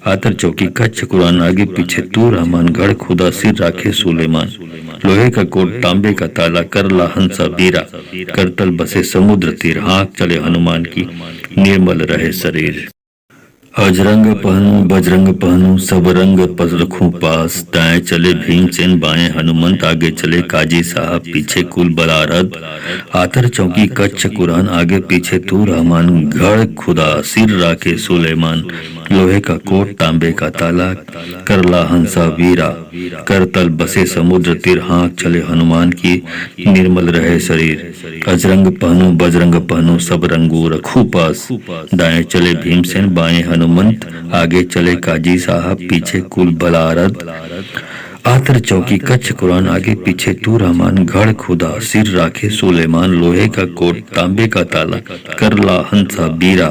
आतर चौकी कच्छ कुरान आगे पीछे तू रहमान, गढ़ खुदा सिर राखे सुलेमान, लोहे का कोट तांबे का ताला, करला हंसा बीरा, करतल बसे समुद्र तीर, हाँक चले हनुमान की, निर्मल रहे शरीर। अजरंग पहनु बजरंग पहनु सब रंग रखूं पास, दाएं चले भीमसेन बाएं हनुमंत, आगे चले काजी साहब पीछे कुल बलारद, आतर चौकी कच्छ कुरान आगे पीछे तू रहमान, गढ़ खुदा सिर राखे सुलेमान, लोहे का कोट तांबे का ताला, करला हंसा वीरा, करतल बसे समुद्र तीर, हाँक चले हनुमान की, निर्मल रहे शरीर। अजरंग पहनु बजरंग पहनु सब रंगू रखू पास, दाएं चले भीमसेन बाएं हनुमंत, आगे चले काजी साहब पीछे कुल बलारद, आतर चौकी कच्छ कुरान आगे पीछे तू रहमान, गढ़ खुदा सिर राखे सुलेमान, लोहे का कोट तांबे का ताला, करला हंसा बीरा,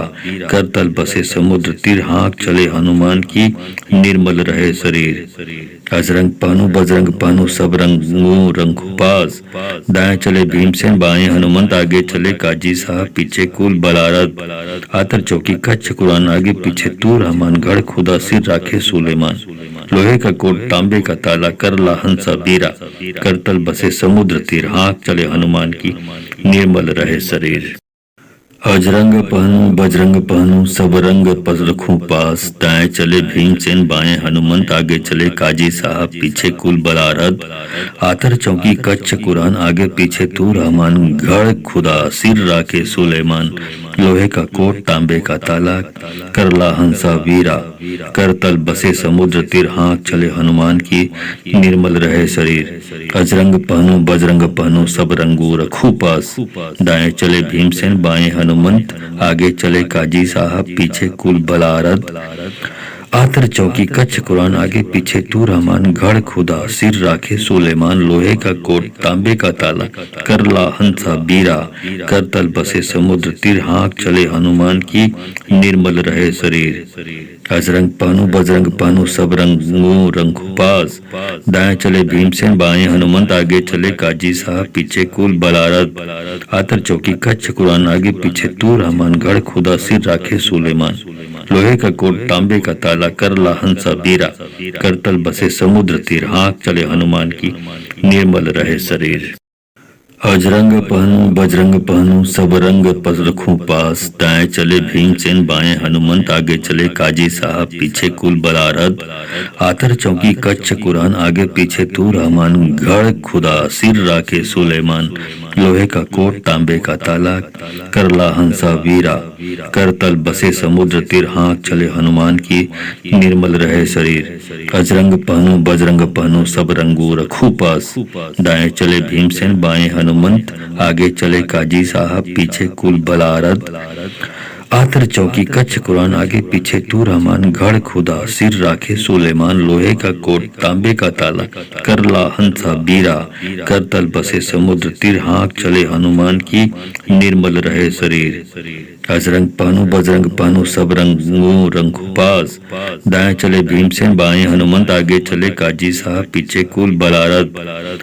करतल बसे समुद्र तीर, हाँक चले हनुमान की, निर्मल रहे शरीर। अजरंग पहनु बजरंग पहनु सब रंगू रंगू पास, दाएं चले भीमसेन बाएं हनुमंत, आगे चले काजी साहब पीछे कुल बलारद, आतर चौकी कच्छ कुरान आगे पीछे तू रहमान, गढ़ खुदा सिर राखे सुलेमान, लोहे का कोट तांबे का ताला, करला हंसा बीरा, करतल बसे समुद्र तीर, हाँक चले हनुमान की, निर्मल रहे शरीर। अजरंग पहनूं बजरंग पहनूं सब रंग पस रखूं पास, दाएं चले भीमसेन बाएं हनुमंत आगे चले काजी साहब पीछे कुल बलारद, आतर चौकी कच्छ कुरान आगे पीछे तू रहमान, गढ़ खुदा सिर राखे सुलेमान, लोहे का कोट तांबे का ताला करला हंसा वीरा, करतल बसे समुद्र तीर हाँक चले हनुमान की निर्मल रहे शरीर, अजरंग पहनूं बजरंग पहनूं सब रंगू रखूं पास, दाएं चले भीमसेन बाएं हनुमंत आगे चले काजी साहब पीछे कुल बलारद, आतर चौकी कच्छ कुरान आगे पीछे तू रहमान, गढ़ खुदा सिर राखे सुलेमान, लोहे का कोट तांबे का ताला करला हंसा बीरा, करतल बसे समुद्र तीर हाँक चले हनुमान की निर्मल रहे शरीर, अजरंग पहनूं बजरंग पहनूं सब रंगू रंगू पास, दाएं चले भीमसेन बाएं हनुमंत आगे चले काजी साहब पीछे कुल बलारद, आतर चौकी कच्छ कुरान आगे पीछे तू रहमान, गढ़ खुदा सिर राखे सुलेमान, लोहे का कोट तांबे का ताला करला हंसा बीरा, करतल बसे समुद्र तीर हाँक चले हनुमान की निर्मल रहे शरीर, अजरंग पहनूं बजरंग पहनूं सब रंग पस रखूं पास, दाएं चले भीमसेन बाएं हनुमंत आगे चले काजी साहब पीछे कुल बलारद, आतर चौकी कच्छ कुरान आगे पीछे तू रहमान, गढ़ खुदा सिर राखे सुलेमान, लोहे का कोट तांबे का ताला करला हंसा वीरा, करतल बसे समुद्र तीर हाँक चले हनुमान की निर्मल रहे शरीर, अजरंग पहनूं बजरंग पहनूं सब रंगू रखूं पास, दाएं चले भीमसेन बाएं हनुमंत आगे चले काजी साहब पीछे कुल बलारद, आतर चौकी कच्छ कुरान आगे पीछे तू रहमान, गढ़ खुदा सिर राखे सुलेमान, लोहे का कोट तांबे का ताला करला हंसा बीरा, करतल बसे समुद्र तीर हाँक चले हनुमान की निर्मल रहे शरीर, अजरंग पहनूं बजरंग पहनूं सब रंगू रंगू पास, दाएं चले भीमसेन बाएं हनुमंत आगे चले काजी साहब पीछे कुल बलारद,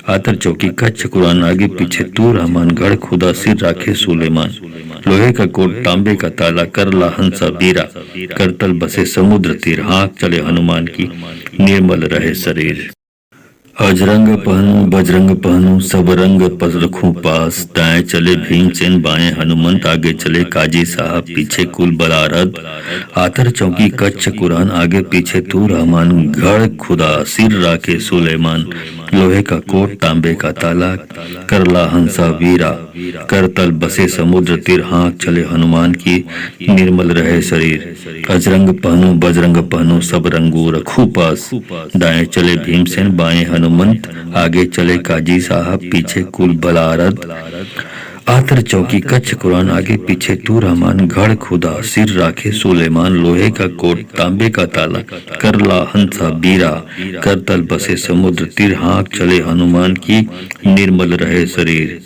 आतर चौकी कच्छ कुरान आगे पीछे तू रहमान, गढ़ खुदा सिर राखे सुलेमान, लोहे का कोट तांबे का ताला करला हंसा बीरा, करतल बसे समुद्र तीर हाँक चले हनुमान की निर्मल रहे शरीर, अजरंग पहनूं बजरंग पहनूं सब रंग पस रखूं पास, दाएं चले भीमसेन बाएं हनुमंत आगे चले काजी साहब पीछे कुल बलारद, आतर चौकी कच्छ कुरान आगे पीछे तू रहमान, गढ़ खुदा सिर राखे सुलेमान, लोहे का कोट तांबे का ताला करला हंसा वीरा, करतल बसे समुद्र तीर हाँक चले हनुमान की निर्मल रहे शरीर, अजरंग पहनूं बजरंग पहनूं सब रंगू रखूं पास, दाएं चले भीमसेन बाएं हनुमंत आगे चले काजी साहब पीछे कुल बलारद, आतर चौकी कच्छ कुरान आगे पीछे तू रहमान, गढ़ खुदा सिर राखे सुलेमान, लोहे का कोट तांबे का ताला करला हंसा बीरा, करतल बसे समुद्र तीर हाँक चले हनुमान की निर्मल रहे शरीर,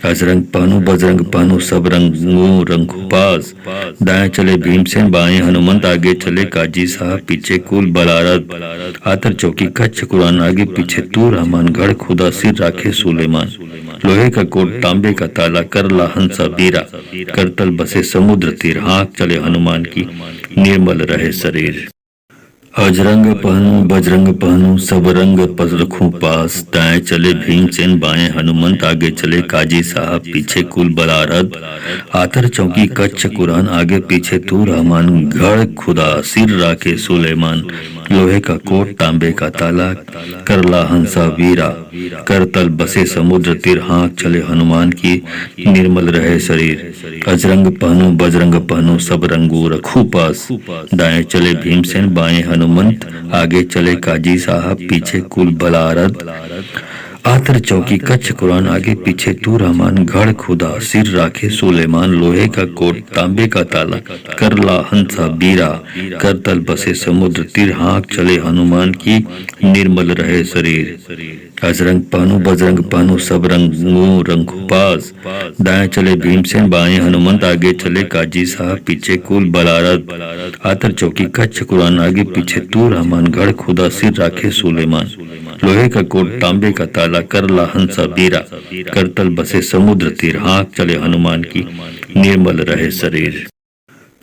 अजरंग पहनूं बजरंग पहनूं सब रंगू रंगू पास, दाएं चले भीमसेन बाएं हनुमंत आगे चले काजी साहब पीछे कुल बलारद, आतर चौकी कच्छ कुरान आगे पीछे तू रहमान, गढ़ खुदा सिर राखे सुलेमान, लोहे का कोट तांबे का ताला करला हंसा बीरा, करतल बसे समुद्र तीर हाँक चले हनुमान की निर्मल रहे शरीर, अजरंग पहनूं बजरंग पहनूं सब रंग पस रखूं पास, दाएं चले भीमसेन बाएं हनुमंत आगे चले काजी साहब पीछे कुल बलारद, आतर चौकी कच्छ कुरान आगे पीछे तू रहमान, गढ़ खुदा सिर राखे सुलेमान, लोहे का कोट तांबे का ताला करला हंसा वीरा, करतल बसे समुद्र तीर हाँक चले हनुमान की निर्मल रहे शरीर, अजरंग पहनूं बजरंग पहनूं सब रंगू रखूं पास, दाएं चले भीमसेन बाएं हनुमंत आगे चले काजी साहब पीछे कुल बलारद, आतर चौकी कच्छ कुरान आगे पीछे तू रहमान, गढ़ खुदा सिर राखे सुलेमान, लोहे का कोट तांबे का ताला करला हंसा बीरा, करतल बसे समुद्र तीर हाँक चले हनुमान की निर्मल रहे शरीर, अजरंग पहनूं बजरंग पहनूं सब रंगू रंगू पास, दाएं चले भीमसेन बाएं हनुमंत आगे चले काजी साहब पीछे कुल बलारद, आतर चौकी कच्छ कुरान आगे पीछे तू रहमान, गढ़ खुदा सिर राखे सुलेमान, लोहे का कोट तांबे का ताला करला हंसा बीरा, करतल बसे समुद्र तीर हाँक चले हनुमान की निर्मल रहे शरीर,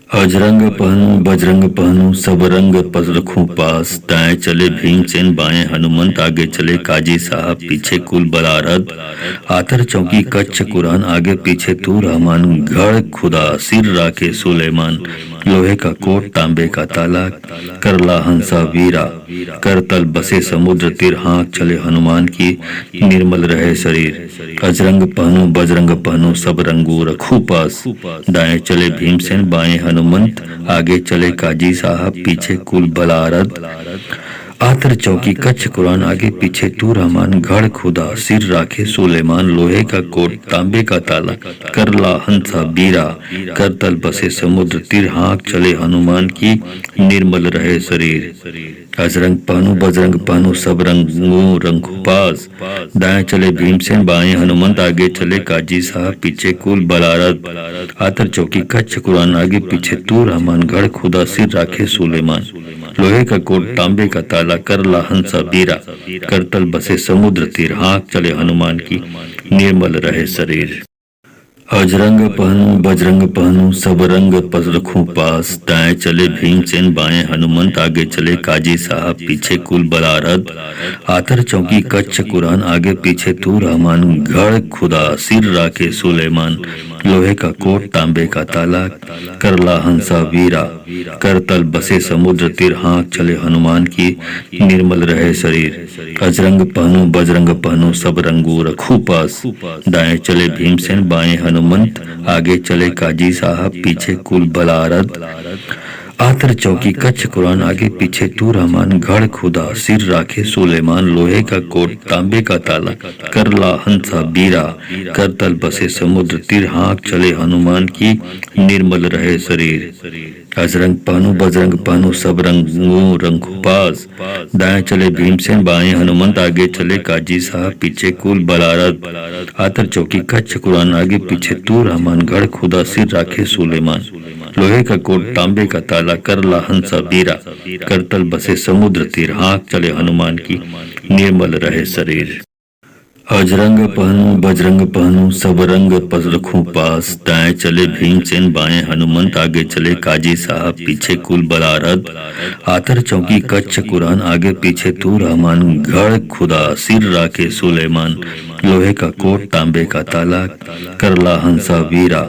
अजरंग पहनु बजरंग पहनु सब रंग पस रखूं पास। दाएं चले भीमसेन बाएं हनुमंत आगे चले काजी साहब पीछे कुल बलारद। आतर चौकी कच्छ कुरान आगे पीछे तू रहमान। गढ़ खुदा सिर राखे सुलेमान। लोहे का कोट तांबे का ताला करला हंसा वीरा। करतल बसे समुद्र तीर हाँक चले हनुमान की निर्मल रहे शरीर। अजरंग पहनु बजरंग पहनु सब रंगू रखू पास। दाएं चले भीमसेन बाएं हनुमंत आगे चले काजी साहब पीछे कुल बलारद। आतर चौकी कच्छ कुरान आगे पीछे तू रहमान। गढ़ खुदा सिर राखे सुलेमान। लोहे का कोट तांबे का ताला करला हंसा बीरा। करतल बसे समुद्र तीर हाँक चले हनुमान की निर्मल रहे शरीर। अजरंग पहनु बजरंग पहनु सब रंगू रंगू पास। दाएं चले भीमसेन बाएं हनुमंत आगे चले काजी साहब पीछे कुल बलारद। आतर चौकी कच्छ कुरान आगे पीछे तू रहमान। गढ़ खुदा सिर राखे सुलेमान। लोहे का कोट तांबे का ताला करला हंसा बीरा। करतल बसे समुद्र तीर हाँक चले हनुमान की निर्मल रहे शरीर। अजरंग पहनु बजरंग पहनु सब रंग पस रखूं पास। दाएं चले भीमसेन बाएं हनुमंत आगे चले काजी साहब पीछे कुल बलारद। आतर चौकी कच्छ कुरान आगे पीछे तू रहमान। गढ़ खुदा सिर राखे सुलेमान। लोहे का कोट तांबे का ताला करला हंसा वीरा। करतल बसे समुद्र तीर हाँक चले हनुमान की निर्मल रहे शरीर। अजरंग पहनु बजरंग पहनु सब रंगू रखू पास। दाएं चले भीमसेन बाएं हनुमंत आगे चले काजी साहब पीछे कुल बलारद। आतर चौकी कच्छ कुरान आगे पीछे तू रहमान। गढ़ खुदा सिर राखे सुलेमान। लोहे का कोट तांबे का ताला करला हंसा बीरा। करतल बसे समुद्र तीर हाँक चले हनुमान की निर्मल रहे शरीर। अजरंग पहनु बजरंग पहनु सब रंगू रंगू पास। दाएं चले भीमसेन बाएं हनुमंत आगे चले काजी साहब पीछे कुल बलारद। आतर चौकी कच्छ कुरान आगे पीछे तू रहमान। गढ़ खुदा सिर राखे सुलेमान। लोहे का कोट तांबे का ताला करला हंसा बीरा। करतल बसे समुद्र तीर हाँक चले हनुमान की निर्मल रहे शरीर। अजरंग पहनु बजरंग पहनु सब रंग पस रखूं पास। दाएं चले भीमसेन बाएं हनुमंत आगे चले काजी साहब पीछे कुल बलारद। आतर चौकी कच्छ कुरान आगे पीछे तू रहमान। गढ़ खुदा सिर राखे सुलेमान। लोहे का कोट तांबे का ताला करला हंसा वीरा।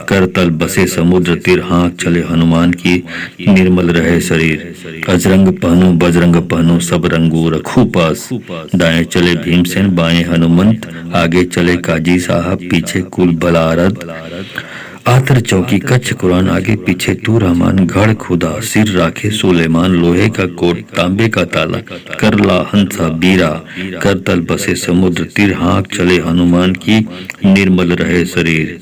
करतल बसे समुद्र तीर हाँक चले हनुमान की निर्मल रहे शरीर। अजरंग पहनु बजरंग पहनु सब रंगू रखू पास। दाएं चले भीमसेन बाएं हनुमंत आगे चले काजी साहब पीछे कुल बलारद। आतर चौकी कच्छ कुरान आगे पीछे तू रहमान। गढ़ खुदा सिर राखे सुलेमान। लोहे का कोट तांबे का ताला करला हंसा बीरा। करतल बसे समुद्र तीर हाँक चले हनुमान की निर्मल रहे शरीर।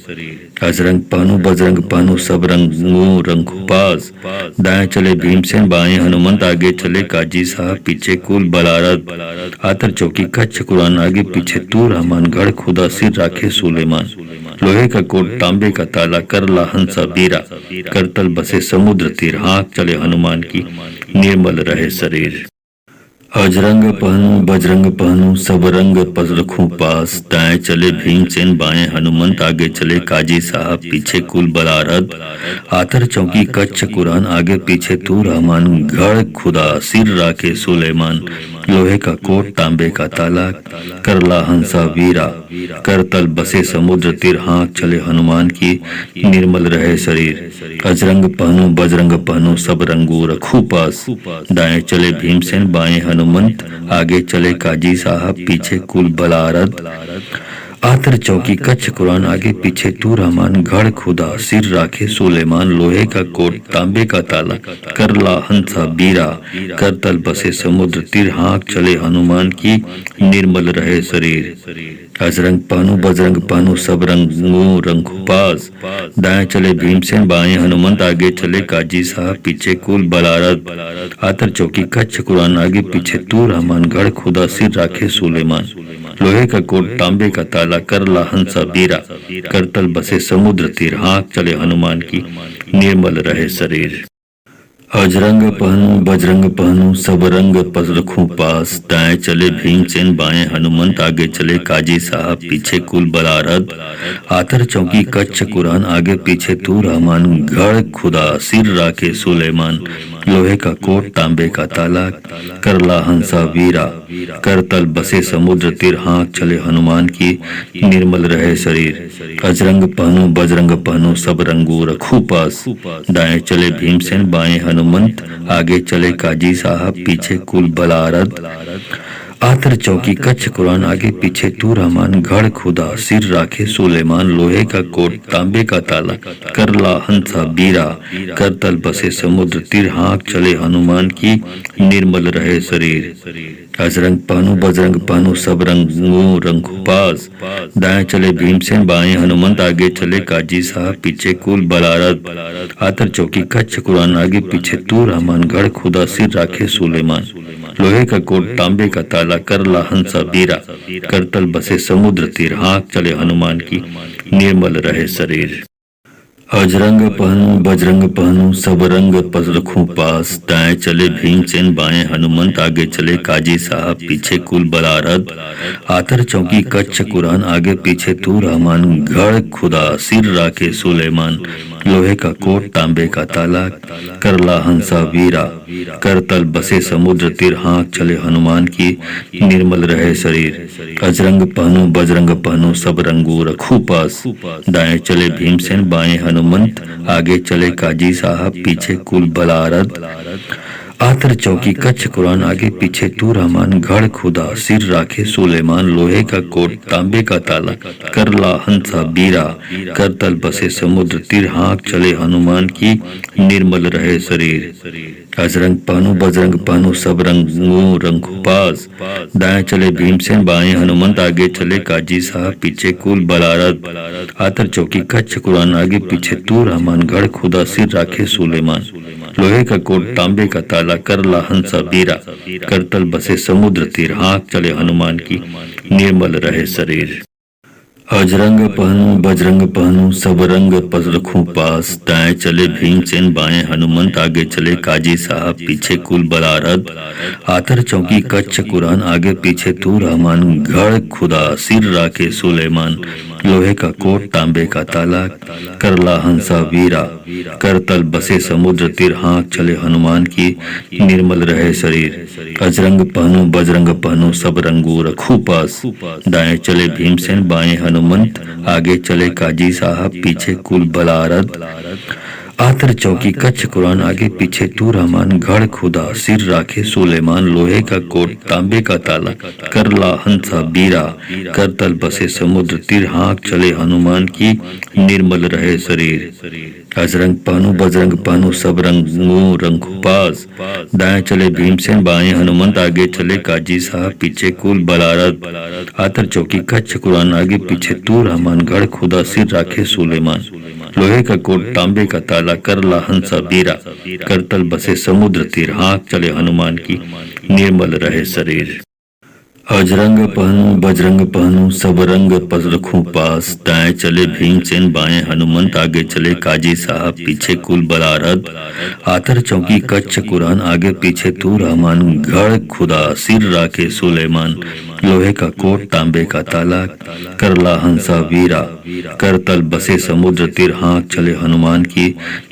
अजरंग पहनु बजरंग पहनु सब रंगू रंगू पास। दाएं चले भीमसेन बाएं हनुमंत आगे चले काजी साहब पीछे कुल बलारद। आतर चौकी कच्छ कुरान आगे पीछे तू रहमान। गढ़ खुदा सिर राखे सुलेमान। लोहे का कोट तांबे का ताला करला हंसा बीरा। करतल बसे समुद्र तीर हाँक चले हनुमान की निर्मल रहे शरीर। अजरंग पहनु बजरंग पहनु सब रंग पस रखूं पास। दाएं चले भीमसेन बाएं हनुमंत आगे चले काजी साहब पीछे कुल बलारद। आतर चौकी कच्छ कुरान आगे पीछे तू रहमान। गढ़ खुदा सिर राखे सुलेमान। लोहे का कोट तांबे का ताला करला हंसा वीरा। करतल बसे समुद्र तीर हाँक चले हनुमान की निर्मल रहे शरीर। अजरंग पहनु बजरंग पहनु सब रंगू रखू पास। दाएं चले भीमसेन बाएं हनुमंत आगे चले काजी साहब पीछे कुल बलारद। आतर चौकी कच्छ कुरान आगे पीछे तू रहमान। गढ़ खुदा सिर राखे सुलेमान। लोहे का कोट तांबे का ताला करला हंसा बीरा। करतल बसे समुद्र तीर हाँक चले हनुमान की निर्मल रहे शरीर। अजरंग पहनु बजरंग पहनु सब रंगू रंगू पास। दाएं चले भीमसेन बाएं हनुमंत आगे चले काजी साहब पीछे कुल बलारद। आतर चौकी कच्छ कुरान आगे पीछे तू रहमान। गढ़ खुदा सिर राखे सुलेमान। लोहे का कोट तांबे का ताला करला हंसा बीरा। करतल बसे समुद्र तीर हाँक चले हनुमान की निर्मल रहे शरीर। अजरंग पहनूं बजरंग पहनूं सब रंग पस रखूं पास, दाएं चले भीमसेन बाएं हनुमंत आगे चले काजी साहब पीछे कुल बलारद, आतर चौकी कच्छ कुरान आगे पीछे तू रहमान, गढ़ खुदा सिर राखे सुलेमान, लोहे का कोट तांबे का ताला करला हंसा वीरा, करतल बसे समुद्र तीर हाँक चले हनुमान की निर्मल रहे शरीर। अजरंग पहनूं बजरंग पहनूं सब रंगू रखूं पास, दाएं चले भीमसेन बाएं हनुमंत आगे चले काजी साहब पीछे कुल बलारद, आतर चौकी कच्छ कुरान आगे पीछे तू रहमान, गढ़ खुदा सिर राखे सुलेमान, लोहे का कोट तांबे का ताला करला हंसा बीरा, करतल बसे समुद्र तीर हाँक चले हनुमान की निर्मल रहे शरीर। अजरंग पहनूं बजरंग पहनूं सब रंगू रंगू पास, दाएं चले भीमसेन बाएं हनुमंत आगे चले काजी साहब पीछे कुल बलारद, आतर चौकी कच्छ कुरान आगे पीछे तू रहमान, गढ़ खुदा सिर राखे सुलेमान, लोहे का कोट तांबे का ताला करला हंसा बीरा, करतल बसे समुद्र तीर हाँक चले हनुमान की निर्मल रहे शरीर। अजरंग पहनूं बजरंग पहनूं सब रंग पस रखूं पास, दाएं चले भीमसेन बाएं हनुमंत आगे चले काजी साहब पीछे कुल बलारद, आतर चौकी कच्छ कुरान आगे पीछे तू रहमान, गढ़ खुदा सिर राखे सुलेमान, लोहे का कोट तांबे का ताला करला हंसा वीरा, करतल बसे समुद्र तीर हाँक चले हनुमान की निर्मल रहे शरीर। अजरंग पहनूं बजरंग पहनूं सब रंगू रखूं पास, दाएं चले भीमसेन बाएं हनुमंत आगे चले काजी साहब पीछे कुल बलारद, आतर चौकी कच्छ कुरान आगे पीछे तू रहमान, गढ़ खुदा सिर राखे सुलेमान, लोहे का कोट तांबे का ताला करला हंसा बीरा, करतल बसे समुद्र तीर हाँक चले हनुमान की निर्मल रहे शरीर। अजरंग पहनूं बजरंग पहनूं सब रंगू रंगू पास, दाएं चले भीमसेन बाएं हनुमंत आगे चले काजी साहब पीछे कुल बलारद, आतर चौकी कच्छ कुरान आगे पीछे तू रहमान, गढ़ खुदा सिर राखे सुलेमान, लोहे का कोट तांबे का ताला करला हंसा बीरा, करतल बसे समुद्र तीर हाँक चले हनुमान की निर्मल रहे शरीर। अजरंग पहनूं बजरंग पहनूं सब रंग पस रखूं पास, दाएं चले भीमसेन बाएं हनुमंत आगे चले काजी साहब पीछे कुल बलारद, आतर चौकी कच्छ कुरान आगे पीछे तू रहमान, गढ़ खुदा सिर राखे सुलेमान, लोहे का कोट तांबे का ताला करला हंसा वीरा, करतल बसे समुद्र तीर हाँक चले हनुमान की निर्मल रहे शरीर। अजरंग पहनूं बजरंग पहनूं सब रंगू रखूं पास, दाएं चले भीमसेन बाएं हनुमंत आगे चले काजी साहब पीछे कुल बलारद, आतर चौकी कच्छ कुरान आगे पीछे तू रहमान, गढ़ खुदा सिर राखे सुलेमान, लोहे का कोट तांबे का ताला करला हंसा बीरा, करतल बसे समुद्र तीर हाँक चले हनुमान की निर्मल रहे शरीर। अजरंग पहनूं बजरंग पहनूं सब रंगू रंगू पास, दाएं चले भीमसेन बाएं हनुमंत आगे चले काजी साहब पीछे कुल बलारद, आतर चौकी कच्छ कुरान आगे पीछे तू रहमान, गढ़ खुदा सिर राखे सुलेमान, लोहे का कोट तांबे का ताला करला हंसा बीरा, करतल बसे समुद्र तीर हाँक चले हनुमान की निर्मल रहे शरीर। अजरंग पहनूं बजरंग पहनूं सब रंग पस रखूं पास, दाएं चले भीमसेन बाएं हनुमंत आगे चले काजी साहब पीछे कुल बलारद, आतर चौकी कच्छ कुरान आगे पीछे तू रहमान, गढ़ खुदा सिर राखे सुलेमान, लोहे का कोट तांबे का ताला करला हंसा वीरा, करतल बसे समुद्र तीर हाँक चले हनुमान की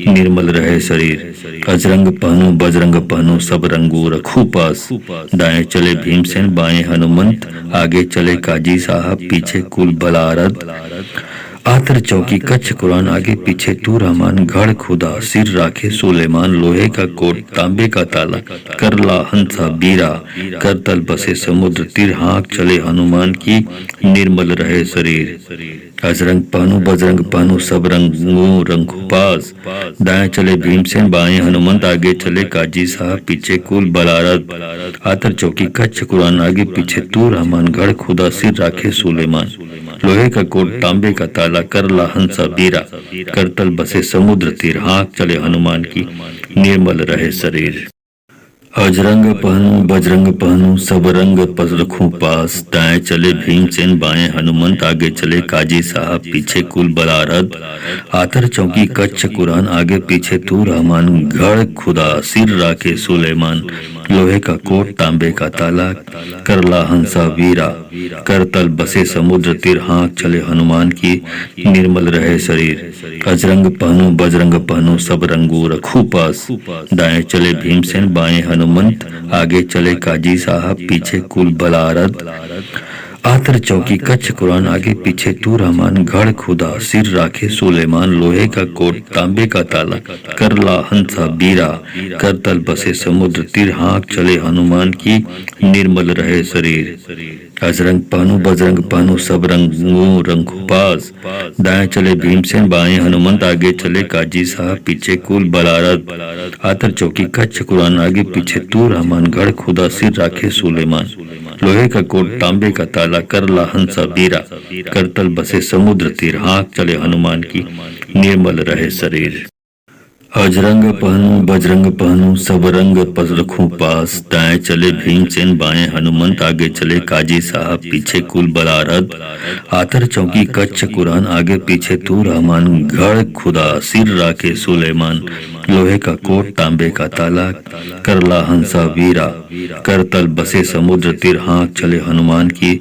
निर्मल रहे शरीर। अजरंग पहनूं बजरंग पहनूं सब रंगू रखूं पास, दाएं चले भीमसेन बाएं हनुमंत आगे चले काजी साहब पीछे कुल बलारद, आतर चौकी कच्छ कुरान आगे पीछे तू रहमान, गढ़ खुदा सिर राखे सुलेमान, लोहे का कोट तांबे का ताला करला हंसा बीरा, करतल बसे समुद्र तीर हाँक चले हनुमान की निर्मल रहे शरीर। अजरंग पहनूं बजरंग पहनूं सब रंगू रंगू पास, दाएं चले भीमसेन बाएं हनुमंत आगे चले काजी साहब पीछे कुल बलारद, आतर चौकी कच्छ कुरान आगे पीछे तू रहमान, गढ़ खुदा सिर राखे सुलेमान, लोहे का कोट तांबे का ताला करला हंसा बीरा, करतल बसे समुद्र तीर हाँक चले हनुमान की निर्मल रहे शरीर। अजरंग पहनु बजरंग पहनु सब रंग रखूं पास, दाएं चले भीमसेन बाएं हनुमंत, आगे चले काजी साहब पीछे कुल बलारद, आतर चौकी कच्छ कुरान आगे पीछे तू रहमान, गढ़ खुदा सिर राखे सुलेमान, लोहे का कोट तांबे का ताला करला हंसा वीरा, करतल बसे समुद्र तीर हाँक चले हनुमान की, निर्मल रहे शरीर। अजरंग पहनु बजरंग पहनु सब रंगू रखू पास, दाएं चले भीमसेन बाएं हनुमंत, आगे चले काजी साहब पीछे कुल बलारद, आतर चौकी कच्छ कुरान आगे पीछे तू रहमान, गढ़ खुदा सिर राखे सुलेमान, लोहे का कोट तांबे का ताला करला हंसा बीरा, करतल बसे समुद्र तीर हाँक चले हनुमान की, निर्मल रहे शरीर। अजरंग पहनु बजरंग पहनु सब रंगू रंगू पास, दाएं चले भीमसेन बाएं हनुमंत, आगे चले काजी साहब पीछे कुल बलारद, आतर चौकी कच्छ कुरान आगे पीछे तू रहमान, गढ़ खुदा सिर राखे सुलेमान, लोहे का कोट तांबे का ताला करला हंसा बीरा, करतल बसे समुद्र तीर हाँक चले हनुमान की, निर्मल रहे शरीर। अजरंग पहनु बजरंग पहनु सब रंग रखूं पास, दाएं चले भीमसेन बाएं हनुमंत, आगे चले काजी साहब पीछे कुल बलारद, आतर चौकी कच्छ कुरान आगे पीछे तू रहमान, गढ़ खुदा सिर राखे सुलेमान, लोहे का कोट तांबे का ताला करला हंसा वीरा, करतल बसे समुद्र तीर हाँक चले हनुमान की,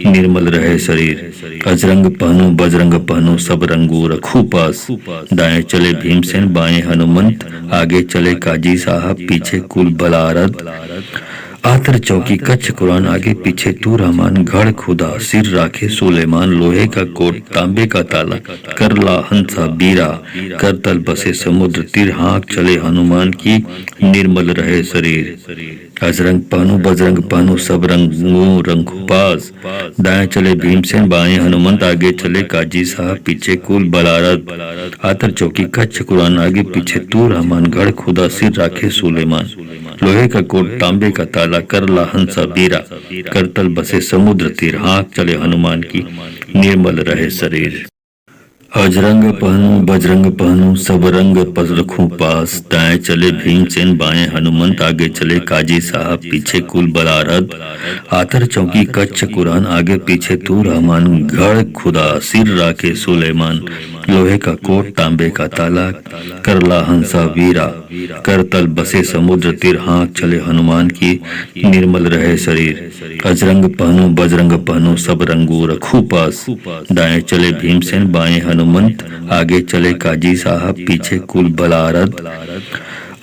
निर्मल रहे शरीर। अजरंग पहनु बजरंग पहनु सब रंगू रखू पास, दाएं चले भीमसेन बाएं हनुमंत, आगे चले काजी साहब पीछे कुल बलारद, आतर चौकी कच्छ कुरान आगे पीछे तू रहमान, गढ़ खुदा सिर राखे सुलेमान, लोहे का कोट तांबे का ताला करला हंसा बीरा, करतल बसे समुद्र तीर हाँक चले हनुमान की, निर्मल रहे शरीर। अजरंग पहनु बजरंग पहनु सब रंगू रंगू पास, दाएं चले भीमसेन बाएं हनुमंत, आगे चले काजी साहब पीछे कुल बलारद, आतर चौकी कच्छ कुरान आगे पीछे तू रहमान, गढ़ खुदा सिर राखे सुलेमान, लोहे का कोट तांबे का ताला करला हंसा बीरा, करतल बसे समुद्र तीर हाँक चले हनुमान की, निर्मल रहे शरीर। अजरंग पहनु बजरंग पहनु सब रंग रखूं पास, दाएं चले भीमसेन बाएं हनुमंत, आगे चले काजी साहब पीछे कुल बलारद, आतर चौकी कच्छ कुरान आगे पीछे तू रहमान, गढ़ खुदा सिर राखे सुलेमान, लोहे का कोट तांबे का ताला करला हंसा वीरा, करतल बसे समुद्र तीर हाँक चले हनुमान की, निर्मल रहे शरीर। अजरंग पहनु बजरंग पहनु सब रंगू रखू पास, दाएं चले भीमसेन बाएं हनुमंत, आगे चले काजी साहब पीछे कुल बलारद,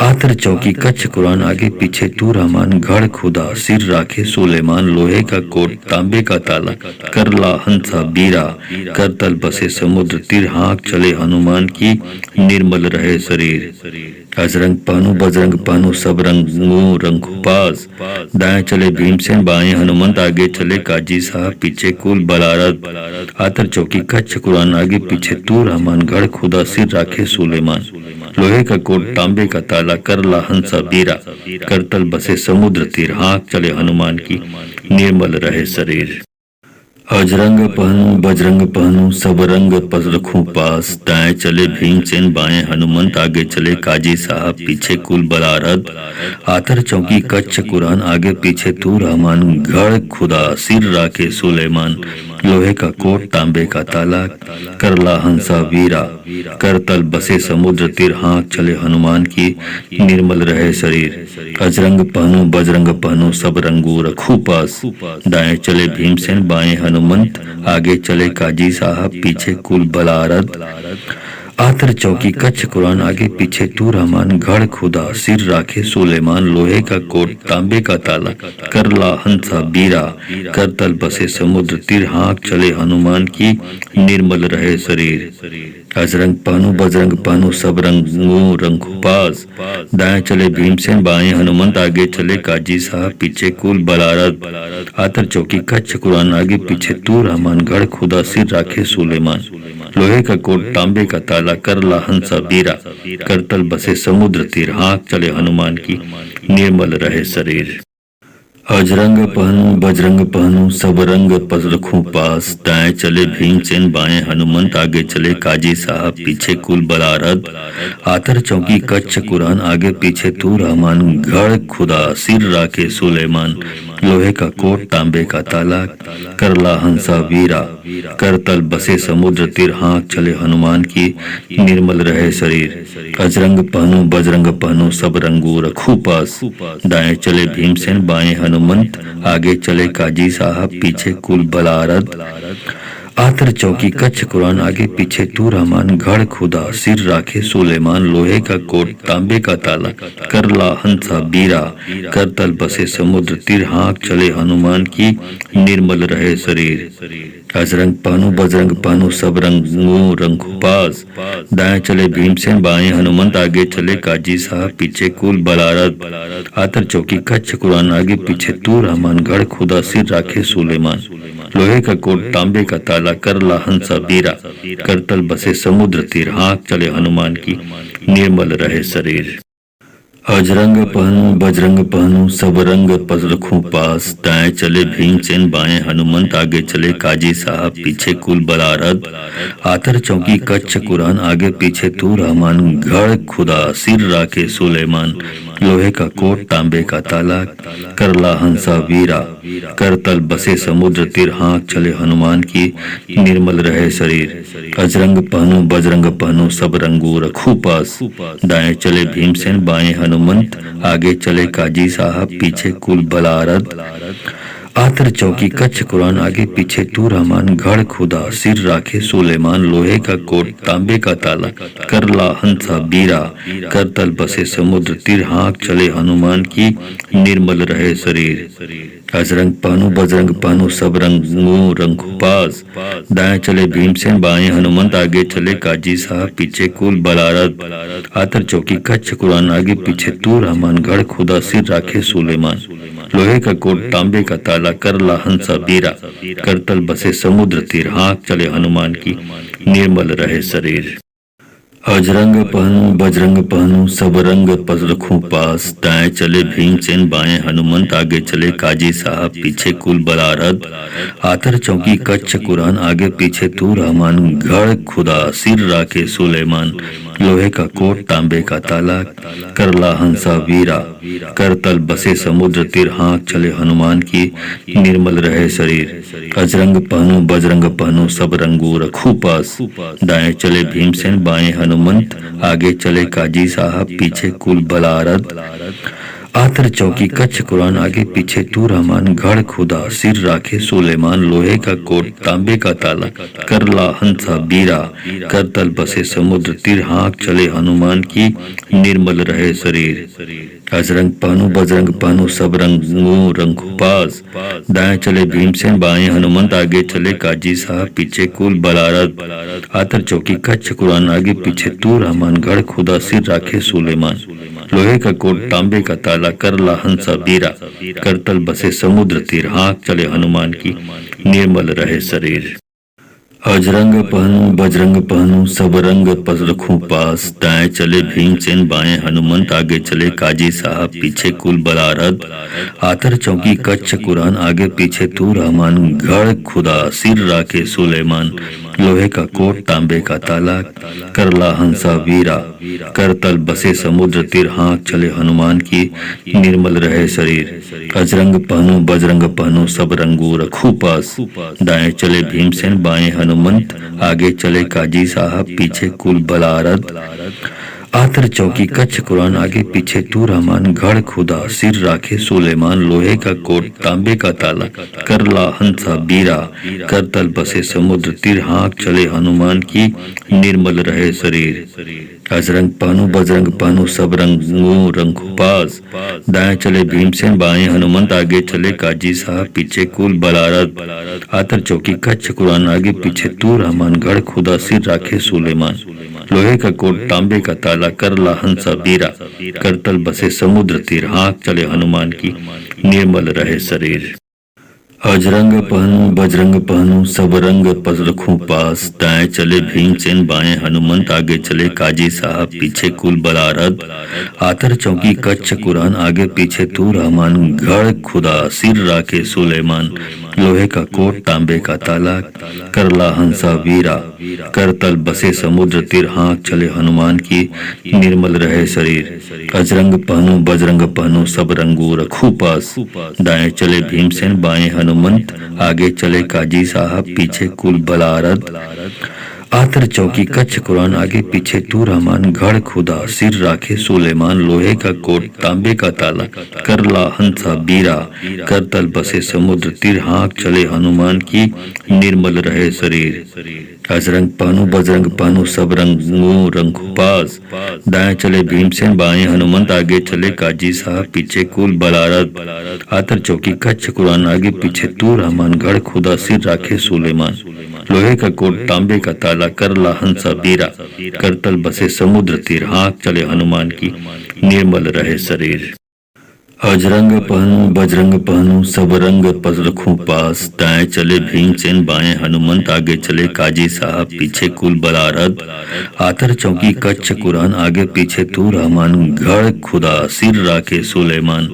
आतर चौकी कच्छ कुरान आगे पीछे तू रहमान, गढ़ खुदा सिर राखे सुलेमान, लोहे का कोट तांबे का ताला करला हंसा बीरा, करतल बसे समुद्र तीर हाँक चले हनुमान की, निर्मल रहे शरीर। अजरंग पहनु बजरंग पहनु सब रंगू रंगू पास, दाएं चले भीमसेन बाएं हनुमंत, आगे चले काजी साहब पीछे कुल बलारद, आतर चौकी कच्छ कुरान आगे पीछे तू रहमान, गढ़ खुदा सिर राखे सुलेमान, लोहे का कोट तांबे का ताला करला हंसा बीरा, करतल बसे समुद्र तीर हाँक चले हनुमान की, निर्मल रहे शरीर। अजरंग पहनु बजरंग पहनु सब रंग रखूं पास, दाएं चले भीमसेन बाएं हनुमंत, आगे चले काजी साहब पीछे कुल बलारद, आतर चौकी कच्छ कुरान आगे पीछे तू रहमान, गढ़ खुदा सिर राखे सुलेमान, लोहे का कोट तांबे का ताला करला हंसा वीरा, करतल बसे समुद्र तीर हाँक चले हनुमान की, निर्मल रहे शरीर। अजरंग पहनु बजरंग पहनु सब रंगू रखू पास, दाएं चले भीमसेन बाएं हनुमंत, आगे चले काजी साहब पीछे कुल बलारद, आतर चौकी कच्छ कुरान आगे पीछे तू रहमान, गढ़ खुदा सिर राखे सुलेमान, लोहे का कोट तांबे का ताला करला हंसा बीरा, करतल बसे समुद्र तीर हाँक चले हनुमान की, निर्मल रहे शरीर। अजरंग पहनु बजरंग पहनु सब रंगू रंगू पास, दाएं चले भीमसेन बाएं हनुमंत, आगे चले काजी साहब पीछे कुल बलारद, आतर चौकी कच्छ कुरान आगे पीछे तू रहमान, गढ़ खुदा सिर राखे सुलेमान, लोहे का कोट तांबे का ताला करला हंसा बीरा, करतल बसे समुद्र तीर हाँक चले हनुमान की, निर्मल रहे शरीर। अजरंग पहनूं बजरंग पहनूं सब रंग पस रखूं पास, दाएं चले भीमसेन बाएं हनुमंत आगे चले काजी साहब पीछे कुल बलारद, आतर चौकी कच्छ कुरान आगे पीछे तू रहमान, गढ़ खुदा सिर राखे सुलेमान, लोहे का कोट तांबे का ताला करला हंसा वीरा, करतल बसे समुद्र तीर हाँक चले हनुमान की निर्मल रहे शरीर। अजरंग पहनूं बजरंग पहनूं सब रंगू रखूं पास, दाएं चले भीमसेन बाएं हनुमंत आगे चले काजी साहब पीछे कुल बलारद, आतर चौकी कच्छ कुरान आगे पीछे तू रहमान, गढ़ खुदा सिर राखे सुलेमान, लोहे का कोट तांबे का ताला करला हंसा बीरा, करतल बसे समुद्र तीर हाँक चले हनुमान की निर्मल रहे शरीर। अजरंग पहनूं बजरंग पहनूं सब रंगू रंगू पास, दाएं चले भीमसेन बाएं हनुमंत आगे चले काजी साहब पीछे कुल बलारद, आतर चौकी कच्छ कुरान आगे पीछे तू रहमान, गढ़ खुदा सिर राखे सुलेमान, लोहे का कोट तांबे का ताला करला हंसा बीरा, करतल बसे समुद्र तीर हाँक चले हनुमान की निर्मल रहे शरीर। अजरंग पहनूं बजरंग पहनूं सब रंग पस रखूं पास, दाएं चले भीमसेन बाएं हनुमंत आगे चले काजी साहब पीछे कुल बलारद, आतर चौकी कच्छ कुरान आगे पीछे तू रहमान, गढ़ खुदा सिर राखे सुलेमान, लोहे का कोट तांबे का ताला करला हंसा वीरा, करतल बसे समुद्र तीर हाँक चले हनुमान की निर्मल रहे शरीर। अजरंग पहनूं बजरंग पहनूं सब रंगू रखूं पास, दाएं चले भीमसेन बाएं हनुमंत आगे चले काजी साहब पीछे कुल बलारद, आतर चौकी कच्छ कुरान आगे पीछे तू रहमान, गढ़ खुदा सिर राखे सुलेमान, लोहे का कोट तांबे का ताला करला हंसा बीरा, करतल बसे समुद्र तीर हाँक चले हनुमान की निर्मल रहे शरीर। अजरंग पहनूं बजरंग पहनूं सब रंगू रंगू पास, दाएं चले भीमसेन बाएं हनुमंत आगे चले काजी साहब पीछे कुल बलारद, आतर चौकी कच्छ कुरान आगे पीछे तू रहमान, गढ़ खुदा सिर राखे सुलेमान, लोहे का कोट तांबे का ताला करला हंसा बीरा, करतल बसे समुद्र तीर हाँक चले हनुमान की निर्मल रहे शरीर। अजरंग पहनूं बजरंग पहनूं सब रंग पस रखूं पास, दाएं चले भीमसेन बाएं हनुमंत आगे चले काजी साहब पीछे कुल बलारद, आतर चौकी कच्छ कुरान आगे पीछे तू रहमान, गढ़ खुदा सिर राखे सुलेमान, लोहे का कोट तांबे का ताला करला हंसा वीरा, करतल बसे समुद्र तीर हाँक चले हनुमान की निर्मल रहे शरीर। अजरंग पहनूं बजरंग पहनूं सब रंगू रखूं पास, दाएं चले भीमसेन बाएं हनुमंत आगे चले काजी साहब पीछे कुल बलारद, आतर चौकी कच्छ कुरान आगे पीछे तू रहमान, गढ़ खुदा सिर राखे सुलेमान, लोहे का कोट तांबे का ताला करला हंसा बीरा, करतल बसे समुद्र तीर हाँक चले हनुमान की निर्मल रहे शरीर। अजरंग पहनूं बजरंग पहनूं सब रंगू रंगू पास, दाएं चले भीमसेन बाएं हनुमंत आगे चले काजी साहब पीछे कुल बलारद, आतर चौकी कच्छ कुरान आगे पीछे तू रहमान, गढ़ खुदा सिर राखे सुलेमान, लोहे का कोट तांबे का ताला करला हंसा बीरा, करतल बसे समुद्र तीर हाँक चले हनुमान की निर्मल रहे शरीर। अजरंग पहनूं बजरंग पहनूं सब रंग पस रखूं पास, दाएं चले भीमसेन बाएं हनुमंत आगे चले काजी साहब पीछे कुल बलारद, आतर चौकी कच्छ कुरान आगे पीछे तू रहमान, गढ़ खुदा सिर राखे सुलेमान, लोहे का कोट तांबे का ताला करला हंसा वीरा, करतल बसे समुद्र तीर हाँक चले हनुमान की निर्मल रहे शरीर। अजरंग पहनूं बजरंग पहनूं सब रंगू रखूं पास, दाएं चले भीमसेन बाएं हनुमंत आगे चले काजी साहब पीछे कुल बलारद, आतर चौकी कच्छ कुरान आगे पीछे तू रहमान, गढ़ खुदा सिर राखे सुलेमान, लोहे का कोट तांबे का ताला करला हंसा बीरा, करतल बसे समुद्र तीर हाँक चले हनुमान की निर्मल रहे शरीर। अजरंग पहनूं बजरंग पहनूं सब रंगू रंगू पास, दाएं चले भीमसेन बाएं हनुमंत आगे चले काजी साहब पीछे कुल बलारद, आतर चौकी कच्छ कुरान आगे पीछे तू रहमान, गढ़ खुदा सिर राखे सुलेमान, लोहे का कोट तांबे का ताला करला हंसा बीरा, करतल बसे समुद्र तीर हाँक चले हनुमान की निर्मल रहे शरीर। अजरंग पहनु बजरंग पहनु सब रंग पस रखूं पास। दाएं चले भीमसेन बाएं हनुमंत आगे चले काजी साहब पीछे कुल बलारद। आतर चौकी कच्छ कुरान आगे पीछे तू रहमान गढ़ खुदा सिर राखे सुलेमान। लोहे का कोट तांबे का ताला करला हंसा वीरा। करतल बसे समुद्र तीर हाँक चले हनुमान की निर्मल रहे शरीर। अजरंग पहनु बजरंग पहनु सब रंगू रखू पास। दाएं चले भीमसेन बाएं हनुमंत आगे चले काजी साहब पीछे कुल बलारद। आतर चौकी कच्छ कुरान आगे पीछे तू रहमान गढ़ खुदा सिर राखे सुलेमान। लोहे का कोट तांबे का ताला करला हंसा बीरा। करतल बसे समुद्र तीर हाँक चले हनुमान की निर्मल रहे शरीर। अजरंग पहनु बजरंग पहनु सब रंगू रंगू पास। दाएं चले भीमसेन बाएं हनुमंत आगे चले काजी साहब पीछे कुल बलारद। आतर चौकी कच्छ कुरान आगे पीछे तू रहमान गढ़ खुदा सिर राखे सुलेमान। लोहे का कोट तांबे का ताला करला हंसा बीरा। करतल बसे समुद्र तीर हाँक चले हनुमान की निर्मल रहे शरीर। अजरंग पहनु बजरंग पहनु सब रंग पस रखूं पास। दाएं चले भीमसेन बाएं हनुमंत आगे चले काजी साहब पीछे कुल बलारद। आतर चौकी कच्छ कुरान आगे पीछे तू रहमान गढ़ खुदा सिर राखे सुलेमान।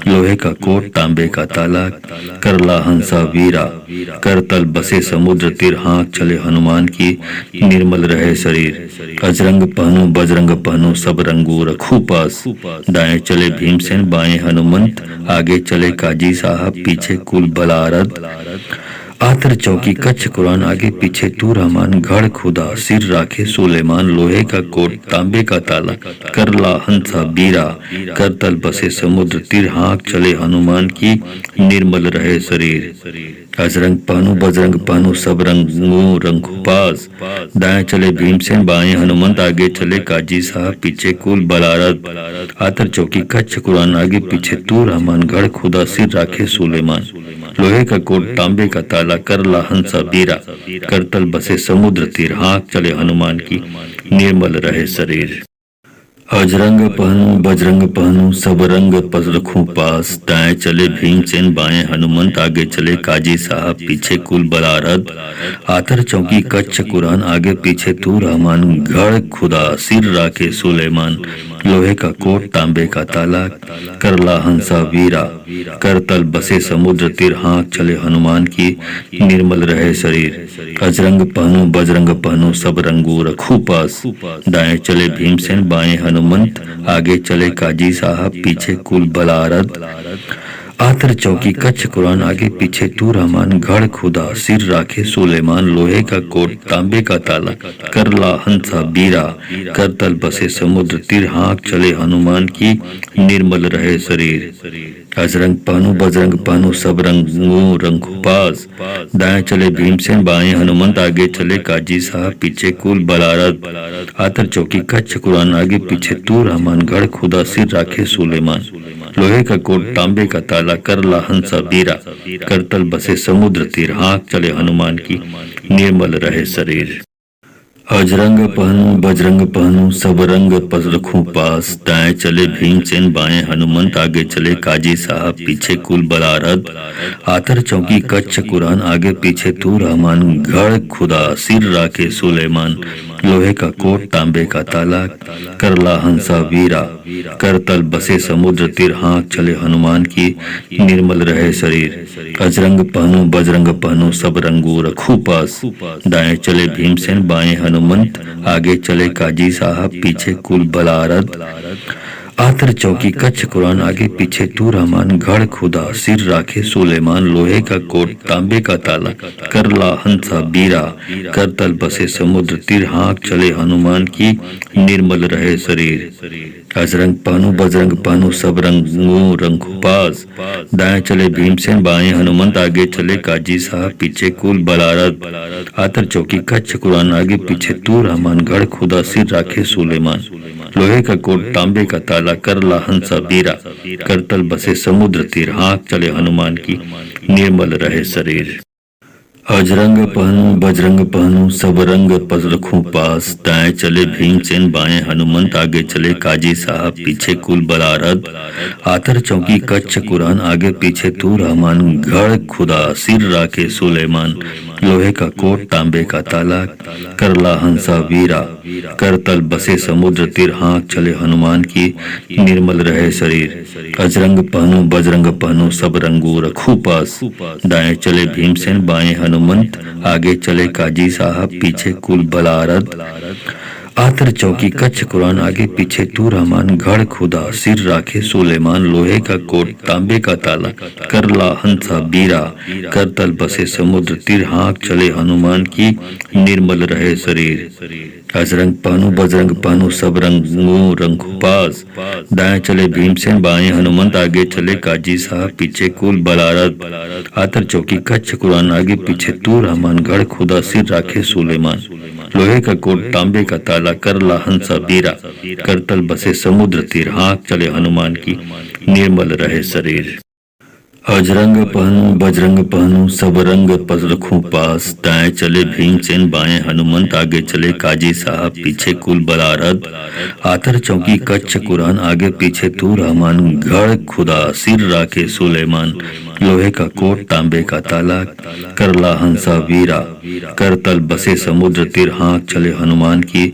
लोहे का कोट तांबे का ताला करला हंसा वीरा। करतल बसे समुद्र तीर हाँक चले हनुमान की निर्मल रहे शरीर। अजरंग पहनु बजरंग पहनु सब रंगू रखू पास। दाएं चले भीमसेन बाएं हनुमंत आगे चले काजी साहब पीछे कुल बलारद। आतर चौकी कच्छ कुरान आगे पीछे तू रहमान गढ़ खुदा सिर राखे सुलेमान। लोहे का कोट तांबे का ताला करला हंसा बीरा। करतल बसे समुद्र तीर हाँक चले हनुमान की निर्मल रहे शरीर। अजरंग पहनु बजरंग पहनु सब रंगू रंगू पास। दाएं चले भीमसेन बाएं हनुमंत आगे चले काजी साहब पीछे कुल बलारद। आतर चौकी कच्छ कुरान आगे पीछे तू रहमान गढ़ खुदा सिर राखे सुलेमान। लोहे का कोट तांबे का ताला करला हंसा बीरा। करतल बसे समुद्र तीर हाँक चले हनुमान की निर्मल रहे शरीर। अजरंग पहनु बजरंग पहनु सब रंग पस रखूं पास। दाएं चले भीमसेन बाएं हनुमंत आगे चले काजी साहब पीछे कुल बलारद। आतर चौकी कच्छ कुरान आगे पीछे तू रहमान गढ़ खुदा सिर राखे सुलेमान। लोहे का कोट तांबे का ताला करला हंसा वीरा। करतल बसे समुद्र तीर हाँक चले हनुमान की निर्मल रहे शरीर। अजरंग पहनु बजरंग पहनु सब रंगू रखू पास। दाएं चले भीमसेन बाएं हनुमंत आगे चले काजी साहब पीछे कुल बलारद। आतर चौकी कच्छ कुरान आगे पीछे तू रहमान गढ़ खुदा सिर राखे सुलेमान। लोहे का कोट तांबे का ताला करला हंसा बीरा। करतल बसे समुद्र तीर हाँक चले हनुमान की निर्मल रहे शरीर। अजरंग पहनु बजरंग पहनु सब रंगू रंगू पास। दाएं चले भीमसेन बाएं हनुमंत आगे चले काजी साहब पीछे कुल बलारद। आतर चौकी कच्छ कुरान आगे पीछे तू रहमान गढ़ खुदा सिर राखे सुलेमान। लोहे का कोट तांबे का ताला करला हंसा बीरा। करतल बसे समुद्र तीर हाँक चले हनुमान की निर्मल रहे शरीर। अजरंग पहनु बजरंग पहनु सब रंग पस रखूं पास। दाएं चले भीमसेन बाएं हनुमंत आगे चले काजी साहब पीछे कुल बलारद। आतर चौकी कच्छ कुरान आगे पीछे तू रहमान गढ़ खुदा सिर राखे सुलेमान। लोहे का कोट तांबे का ताला करला हंसा वीरा। करतल बसे समुद्र तीर हाँक चले हनुमान की निर्मल रहे शरीर। अजरंग पहनु बजरंग पहनु सब रंगू रखू पास। दाएं चले भीमसेन बाएं हनुमंत आगे चले काजी साहब पीछे कुल बलारद। आतर चौकी कच्छ कुरान आगे पीछे तू रहमान गढ़ खुदा सिर राखे सुलेमान। लोहे का कोट तांबे का ताला करला हंसा बीरा। करतल बसे समुद्र तीर हाँक चले हनुमान की निर्मल रहे शरीर। अजरंग पहनु बजरंग पहनु सब रंगू रंगू पास। दाएं चले भीमसेन बाएं हनुमंत आगे चले काजी साहब पीछे कुल बलारद। आतर चौकी कच्छ कुरान आगे पीछे तू रहमान गढ़ खुदा सिर राखे सुलेमान। लोहे का कोट तांबे का ताला करला हंसा बीरा। करतल बसे समुद्र तीर हाँक चले हनुमान की निर्मल रहे शरीर। अजरंग पहनूं बजरंग पहनूं सब रंग पस रखूं पास, दाएं चले भीमसेन बाएं हनुमंत आगे चले काजी साहब पीछे कुल बलारद, आतर चौकी कच्छ कुरान आगे पीछे तू रहमान, गढ़ खुदा सिर राखे सुलेमान, लोहे का कोट तांबे का ताला करला हंसा वीरा, करतल बसे समुद्र तीर हाँक चले हनुमान की निर्मल रहे शरीर। अजरंग पहनूं बजरंग पहनूं सब रंगू रखूं पास, दाएं चले भीमसेन बाएं हनुमंत आगे चले काजी साहब पीछे कुल बलारद, आतर चौकी कच्छ कुरान आगे पीछे तू रहमान, गढ़ खुदा सिर राखे सुलेमान, लोहे का कोट तांबे का ताला करला हंसा बीरा, करतल बसे समुद्र तीर हाँक चले हनुमान की निर्मल रहे शरीर। अजरंग पहनूं बजरंग पहनूं सब रंगू रंगू पास, दाएं चले भीमसेन बाएं हनुमंत आगे चले काजी साहब पीछे कुल बलारद, आतर चौकी कच्छ कुरान आगे पीछे तू रहमान, गढ़ खुदा सिर राखे सुलेमान, लोहे का कोट तांबे का ताला करला हंसा बीरा, करतल बसे समुद्र तीर हाँक चले हनुमान की निर्मल रहे शरीर। अजरंग पहनूं बजरंग पहनूं सब रंग पस रखूं पास, दाएं चले भीमसेन बाएं हनुमंत आगे चले काजी साहब पीछे कुल बलारद, आतर चौकी कच्छ कुरान आगे पीछे तू रहमान, गढ़ खुदा सिर राखे सुलेमान, लोहे का कोट तांबे का ताला करला हंसा वीरा, करतल बसे समुद्र तीर हाँक चले हनुमान की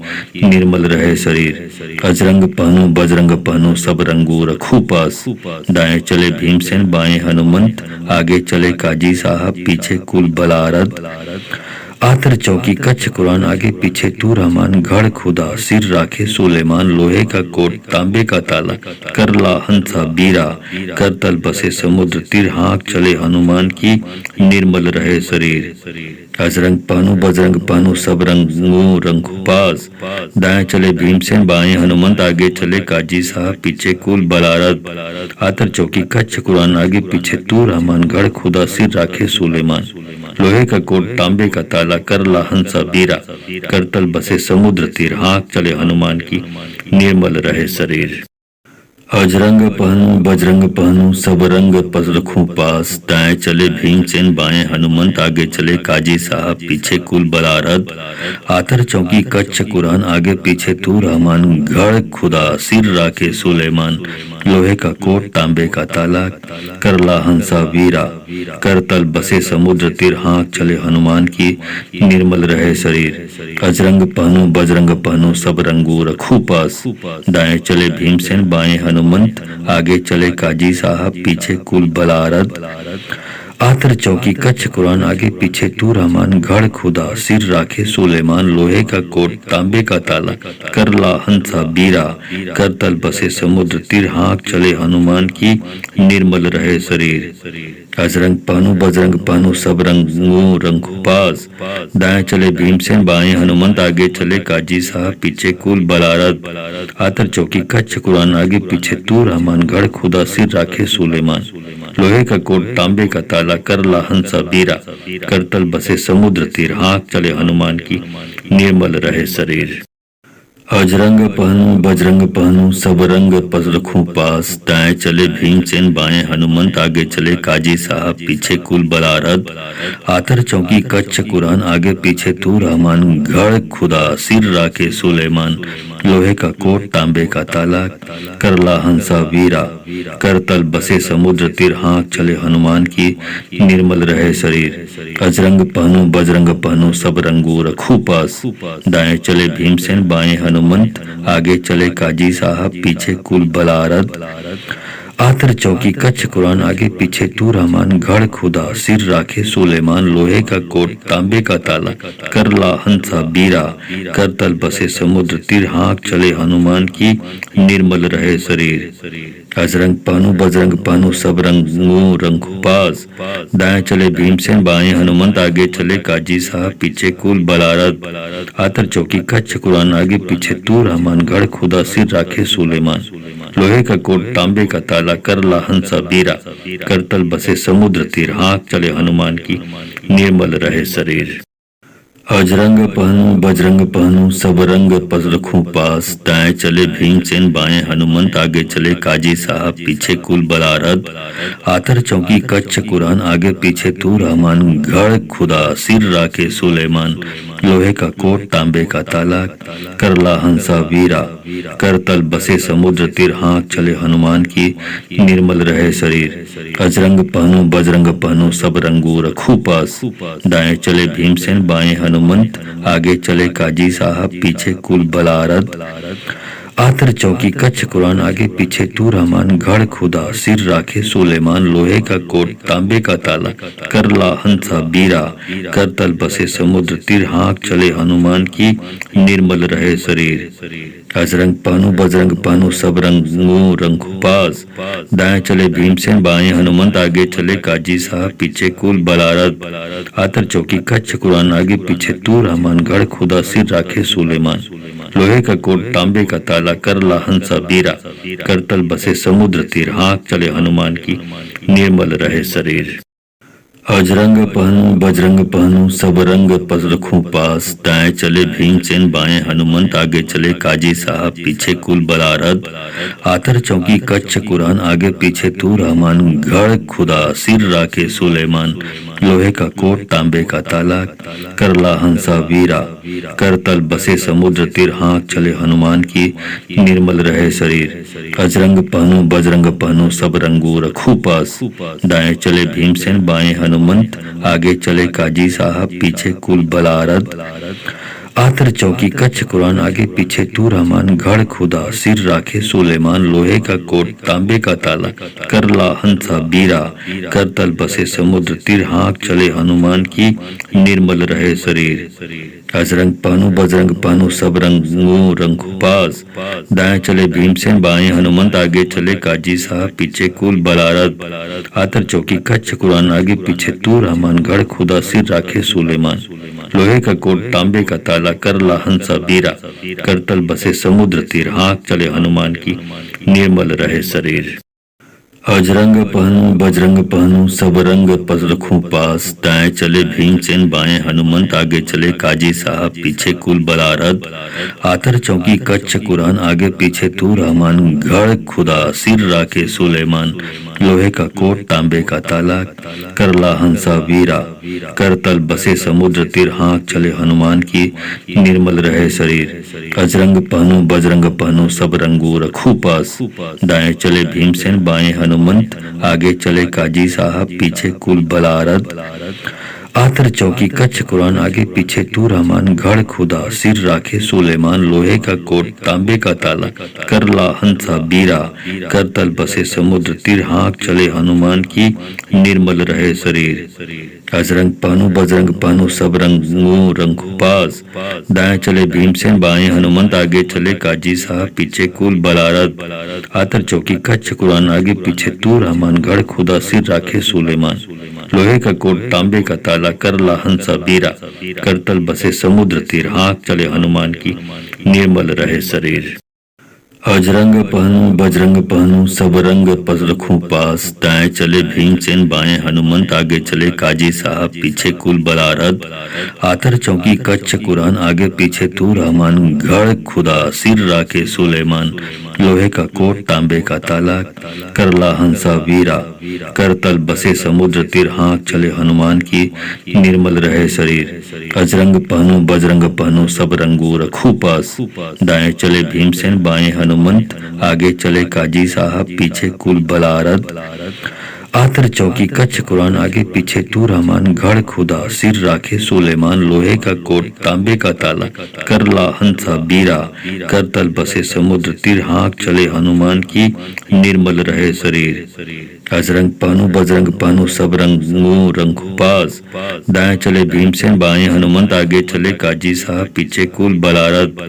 निर्मल रहे शरीर। अजरंग पहनूं बजरंग पहनूं सब रंगू रखूं पास, दाएं चले भीमसेन बाएं हनुमंत आगे चले काजी साहब पीछे कुल बलारद, आतर चौकी कच्छ कुरान आगे पीछे तू रहमान, गढ़ खुदा सिर राखे सुलेमान, लोहे का कोट तांबे का ताला करला हंसा बीरा, करतल बसे समुद्र तीर हाँक चले हनुमान की निर्मल रहे शरीर। अजरंग पहनूं बजरंग पहनूं सब रंगू रंगू पास, दाएं चले भीमसेन बाएं हनुमंत आगे चले काजी साहब पीछे कुल बलारद, आतर चौकी कच्छ कुरान आगे पीछे तू रहमान, गढ़ खुदा सिर राखे सुलेमान, लोहे का कोट तांबे का ताला करला हंसा बीरा, करतल बसे समुद्र तीर हाँक चले हनुमान की निर्मल रहे शरीर। अजरंग पहनूं बजरंग पहनूं सब रंग पस रखूं पास, दाएं चले भीमसेन बाएं हनुमंत आगे चले काजी साहब पीछे कुल बलारद, आतर चौकी कच्छ कुरान आगे पीछे तू रहमान, गढ़ खुदा सिर राखे सुलेमान, लोहे का कोट तांबे का ताला करला हंसा वीरा, करतल बसे समुद्र तीर हाँक चले हनुमान की निर्मल रहे शरीर। अजरंग पहनूं बजरंग पहनूं सब रंगू रखूं पास, दाएं चले भीमसेन बाएं हनुमंत आगे चले काजी साहब पीछे कुल बलारद, आतर चौकी कच्छ कुरान आगे पीछे तू रहमान, गढ़ खुदा सिर राखे सुलेमान, लोहे का कोट तांबे का ताला करला हंसा बीरा, करतल बसे समुद्र तीर हाँक चले हनुमान की निर्मल रहे शरीर। अजरंग पहनूं बजरंग पहनूं सब रंगू रंगू पास, दाएं चले भीमसेन बाएं हनुमंत आगे चले काजी साहब पीछे कुल बलारद, आतर चौकी कच्छ कुरान आगे पीछे तू रहमान, गढ़ खुदा सिर राखे सुलेमान, लोहे का कोट तांबे का ताला करला हंसा बीरा, करतल बसे समुद्र तीर हाँक चले हनुमान की निर्मल रहे शरीर। अजरंग पहनूं बजरंग पहनूं सब रंग पस रखूं पास, दाएं चले भीमसेन बाएं हनुमंत आगे चले काजी साहब पीछे कुल बलारद, आतर चौकी कच्छ कुरान आगे पीछे तू रहमान, गढ़ खुदा सिर राखे सुलेमान, लोहे का कोट तांबे का ताला करला हंसा वीरा, करतल बसे समुद्र तीर हाँक चले हनुमान की निर्मल रहे शरीर। अजरंग पहनूं बजरंग पहनूं सब रंगू रखूं पास, दाएं चले भीमसेन बाएं हनुमंत आगे चले काजी साहब पीछे कुल बलारद, आतर चौकी कच्छ कुरान आगे पीछे तू रहमान, गढ़ खुदा सिर राखे सुलेमान, लोहे का कोट तांबे का ताला करला हंसा बीरा, करतल बसे समुद्र तीर हाँक चले हनुमान की निर्मल रहे शरीर। अजरंग पहनूं बजरंग पहनूं सब रंगू रंगू पास, दाएं चले भीमसेन बाएं हनुमंत आगे चले काजी साहब पीछे कुल बलारद, आतर चौकी कच्छ कुरान आगे पीछे तू रहमान, गढ़ खुदा सिर राखे सुलेमान, लोहे का कोट तांबे का ताला करला हंसा बीरा, करतल बसे समुद्र तीर हाँक चले हनुमान की निर्मल रहे शरीर। अजरंग पहनु बजरंग पहनु सब रंग पस रखूं पास। दाएं चले भीमसेन बाएं हनुमंत आगे चले काजी साहब पीछे कुल बलारद। आतर चौकी कच्छ कुरान आगे पीछे तू रहमान गढ़ खुदा सिर राखे सुलेमान। लोहे का कोट तांबे का ताला करला हंसा वीरा। करतल बसे समुद्र तीर हाँक चले हनुमान की निर्मल रहे शरीर। अजरंग पहनु बजरंग पहनु सब रंगू रखू पास। दाएं चले भीमसेन बाएं हनुमंत आगे चले काजी साहब पीछे कुल बलारद। आतर चौकी कच्छ कुरान आगे पीछे तू रहमान गढ़ खुदा सिर राखे सुलेमान। लोहे का कोट तांबे का ताला करला हंसा बीरा। करतल बसे समुद्र तीर हाँक चले हनुमान की निर्मल रहे शरीर। अजरंग पहनु बजरंग पहनु सब रंगू रंगू पास। दाएं चले भीमसेन बाएं हनुमंत आगे चले काजी साहब पीछे कुल बलारद। आतर चौकी कच्छ कुरान आगे पीछे तू रहमान गढ़ खुदा सिर राखे सुलेमान। लोहे का कोट तांबे का ताला करला हंसा बीरा। करतल बसे समुद्र तीर हाँक चले हनुमान की निर्मल रहे शरीर। अजरंग पहनु बजरंग पहनु सब रंग पस रखूं पास। दाएं चले भीमसेन बाएं हनुमंत आगे चले काजी साहब पीछे कुल बलारद। आतर चौकी कच्छ कुरान आगे पीछे तू रहमान गढ़ खुदा सिर राखे सुलेमान। लोहे का कोट तांबे का ताला करला हंसा वीरा। करतल बसे समुद्र तीर हाँक चले हनुमान की निर्मल रहे शरीर। अजरंग पहनु बजरंग पहनु सब रंगू रखू पास। दाएं चले भीमसेन बाएं हनुमंत आगे चले काजी साहब पीछे कुल बलारद। आतर चौकी कच्छ कुरान आगे पीछे तू रहमान गढ़ खुदा सिर राखे सुलेमान। लोहे का कोट तांबे का ताला करला हंसा बीरा। करतल बसे समुद्र तीर हाँक चले हनुमान की निर्मल रहे शरीर। अजरंग पहनु बजरंग पहनु सब रंगू रंगू पास। दाएं चले भीमसेन बाएं हनुमंत आगे चले काजी साहब पीछे कुल बलारद। आतर चौकी कच्छ कुरान आगे पीछे तू रहमान गढ़ खुदा सिर राखे सुलेमान। लोहे का कोट तांबे का ताला करला हंसा बीरा। करतल बसे समुद्र तीर हाँक चले हनुमान की निर्मल रहे शरीर। अजरंग पहनु बजरंग पहनु सब रंग पस रखूं पास। दाएं चले भीमसेन बाएं हनुमंत आगे चले काजी साहब पीछे कुल बलारद। आतर चौकी कच्छ कुरान आगे पीछे तू रहमान गढ़ खुदा सिर राखे सुलेमान। लोहे का कोट तांबे का ताला करला हंसा वीरा। करतल बसे समुद्र तीर हाँक चले हनुमान की निर्मल रहे शरीर। अजरंग पहनु बजरंग पहनु सब रंगू रखू पास। दाएं चले भीमसेन बाएं हनुमंत आगे चले काजी साहब पीछे कुल बलारद। आतर चौकी कच्छ कुरान आगे पीछे तू रहमान गढ़ खुदा सिर राखे सुलेमान। लोहे का कोट तांबे का ताला करला हंसा बीरा। करतल बसे समुद्र तीर हाँक चले हनुमान की निर्मल रहे शरीर। अजरंग पहनु बजरंग पहनु सब रंगू रंगू पास। दाएं चले भीमसेन बाएं हनुमंत आगे चले काजी साहब पीछे कुल बलारद। आतर चौकी कच्छ कुरान आगे पीछे तू रहमान गढ़ खुदा सिर राखे सुलेमान। लोहे का कोट तांबे का ताला करला हंसा बीरा। करतल बसे समुद्र तीर हाँक चले हनुमान की निर्मल रहे शरीर। अजरंग पहनु बजरंग पहनु सब रंग पस रखूं पास। दाएं चले भीमसेन बाएं हनुमंत आगे चले काजी साहब पीछे कुल बलारद। आतर चौकी कच्छ कुरान आगे पीछे तू रहमान गढ़ खुदा सिर राखे सुलेमान। लोहे का कोट तांबे का ताला करला हंसा वीरा। करतल बसे समुद्र तीर हाँक चले हनुमान की निर्मल रहे शरीर। अजरंग पहनु बजरंग पहनु सब रंगू रखू पास। दाएं चले भीमसेन बाएं हनुमंत आगे चले काजी साहब पीछे कुल बलारद। आतर चौकी कच्छ कुरान आगे पीछे तू रहमान गढ़ खुदा सिर राखे सुलेमान। लोहे का कोट तांबे का ताला करला हंसा बीरा। करतल बसे समुद्र तीर हाँक चले हनुमान की निर्मल रहे शरीर। अजरंग पहनु बजरंग पहनु सब रंगू रंगू पास। दाएं चले भीमसेन बाएं हनुमंत आगे चले काजी साहब पीछे कुल बलारद।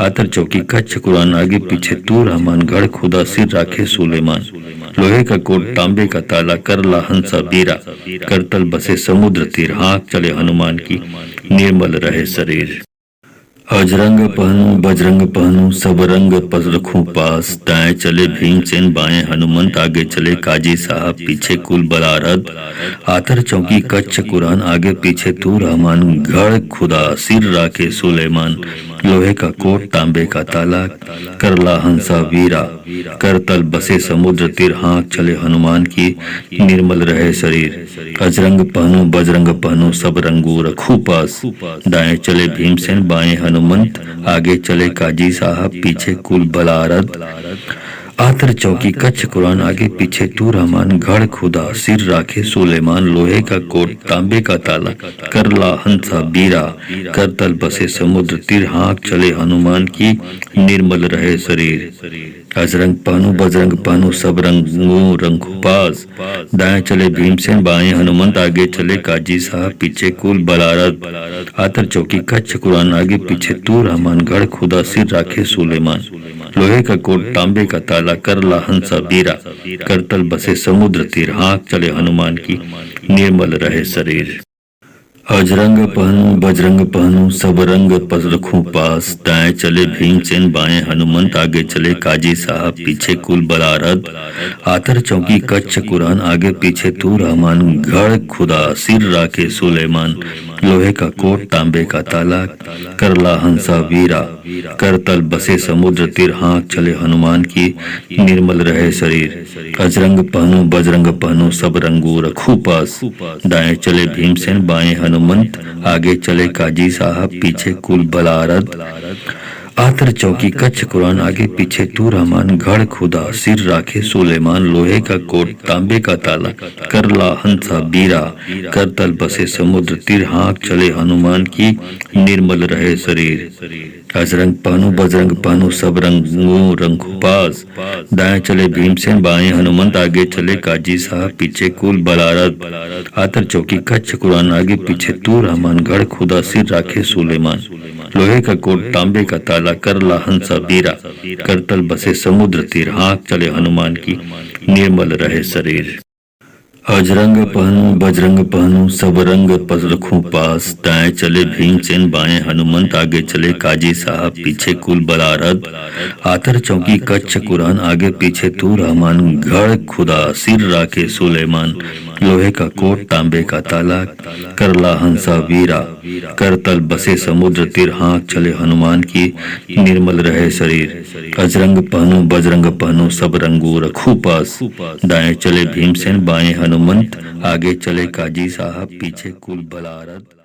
आतर चौकी कच्छ कुरान आगे पीछे तू रहमान गढ़ खुदा सिर राखे सुलेमान। लोहे का कोट तांबे का ताला करला हंसा बीरा। करतल बसे समुद्र तीर हाँक चले हनुमान की निर्मल रहे शरीर। अजरंग पहनूं बजरंग पहनूं सब रंग पस रखूं पास, दाएं चले भीमसेन बाएं हनुमंत आगे चले काजी साहब पीछे कुल बलारद, आतर चौकी कच्छ कुरान आगे पीछे तू रहमान, गढ़ खुदा सिर राखे सुलेमान, लोहे का कोट तांबे का ताला करला हंसा वीरा, करतल बसे समुद्र तीर हाँक चले हनुमान की निर्मल रहे शरीर। अजरंग पहनूं बजरंग पहनूं सब रंगू रखूं पास, दाएं चले भीमसेन बाएं हनुमंत आगे चले काजी साहब पीछे कुल बलारद, आतर चौकी कच्छ कुरान आगे पीछे तू रहमान, गढ़ खुदा सिर राखे सुलेमान, लोहे का कोट तांबे का ताला करला हंसा बीरा, करतल बसे समुद्र तीर हाँक चले हनुमान की निर्मल रहे शरीर। अजरंग पहनूं बजरंग पहनूं सब रंगू रंगू पास, दाएं चले भीमसेन बाएं हनुमंत आगे चले काजी साहब पीछे कुल बलारद, आतर चौकी कच्छ कुरान आगे पीछे तू रहमान, गढ़ खुदा सिर राखे सुलेमान, लोहे का कोट तांबे का ताला करला हंसा बीरा, करतल बसे समुद्र तीर हाँक चले हनुमान की निर्मल रहे शरीर। अजरंग पहनूं बजरंग पहनूं सब रंग पस रखूं पास, दाएं चले भीमसेन बाएं हनुमंत आगे चले काजी साहब पीछे कुल बलारद, आतर चौकी कच्छ कुरान आगे पीछे तू रहमान, गढ़ खुदा सिर राखे सुलेमान, लोहे का कोट तांबे का ताला करला हंसा वीरा, करतल बसे समुद्र तीर हाँक चले हनुमान की निर्मल रहे शरीर। अजरंग पहनूं बजरंग पहनूं सब रंगू रखूं पास, दाएं चले भीमसेन बाएं हनुमंत आगे चले काजी साहब पीछे कुल बलारद, आतर चौकी कच्छ कुरान आगे पीछे तू रहमान, गढ़ खुदा सिर राखे सुलेमान, लोहे का कोट तांबे का ताला करला हंसा बीरा, करतल बसे समुद्र तीर हाँक चले हनुमान की निर्मल रहे शरीर। अजरंग पहनूं बजरंग पहनूं सब रंगू रंगू पास, दाएं चले भीमसेन बाएं हनुमंत आगे चले काजी साहब पीछे कुल बलारद, आतर चौकी कच्छ कुरान आगे पीछे तू रहमान, गढ़ खुदा सिर राखे सुलेमान, लोहे का कोट तांबे का ताला करला हंसा बीरा, करतल बसे समुद्र तीर हाँक चले हनुमान की निर्मल रहे शरीर। अजरंग पहनूं बजरंग पहनूं सब रंग पस रखूं पास, दाएं चले भीमसेन बाएं हनुमंत आगे चले काजी साहब पीछे कुल बलारद, आतर चौकी कच्छ कुरान आगे पीछे तू रहमान, गढ़ खुदा सिर राखे सुलेमान, लोहे का कोट तांबे का ताला करला हंसा वीरा, करतल बसे समुद्र तीर हाँक चले हनुमान की निर्मल रहे शरीर। अजरंग पहनूं बजरंग पहनूं सब रंगू रखूं पास, दाएं चले भीमसेन बाएं हनुमंत आगे चले काजी साहब पीछे कुल बलारद।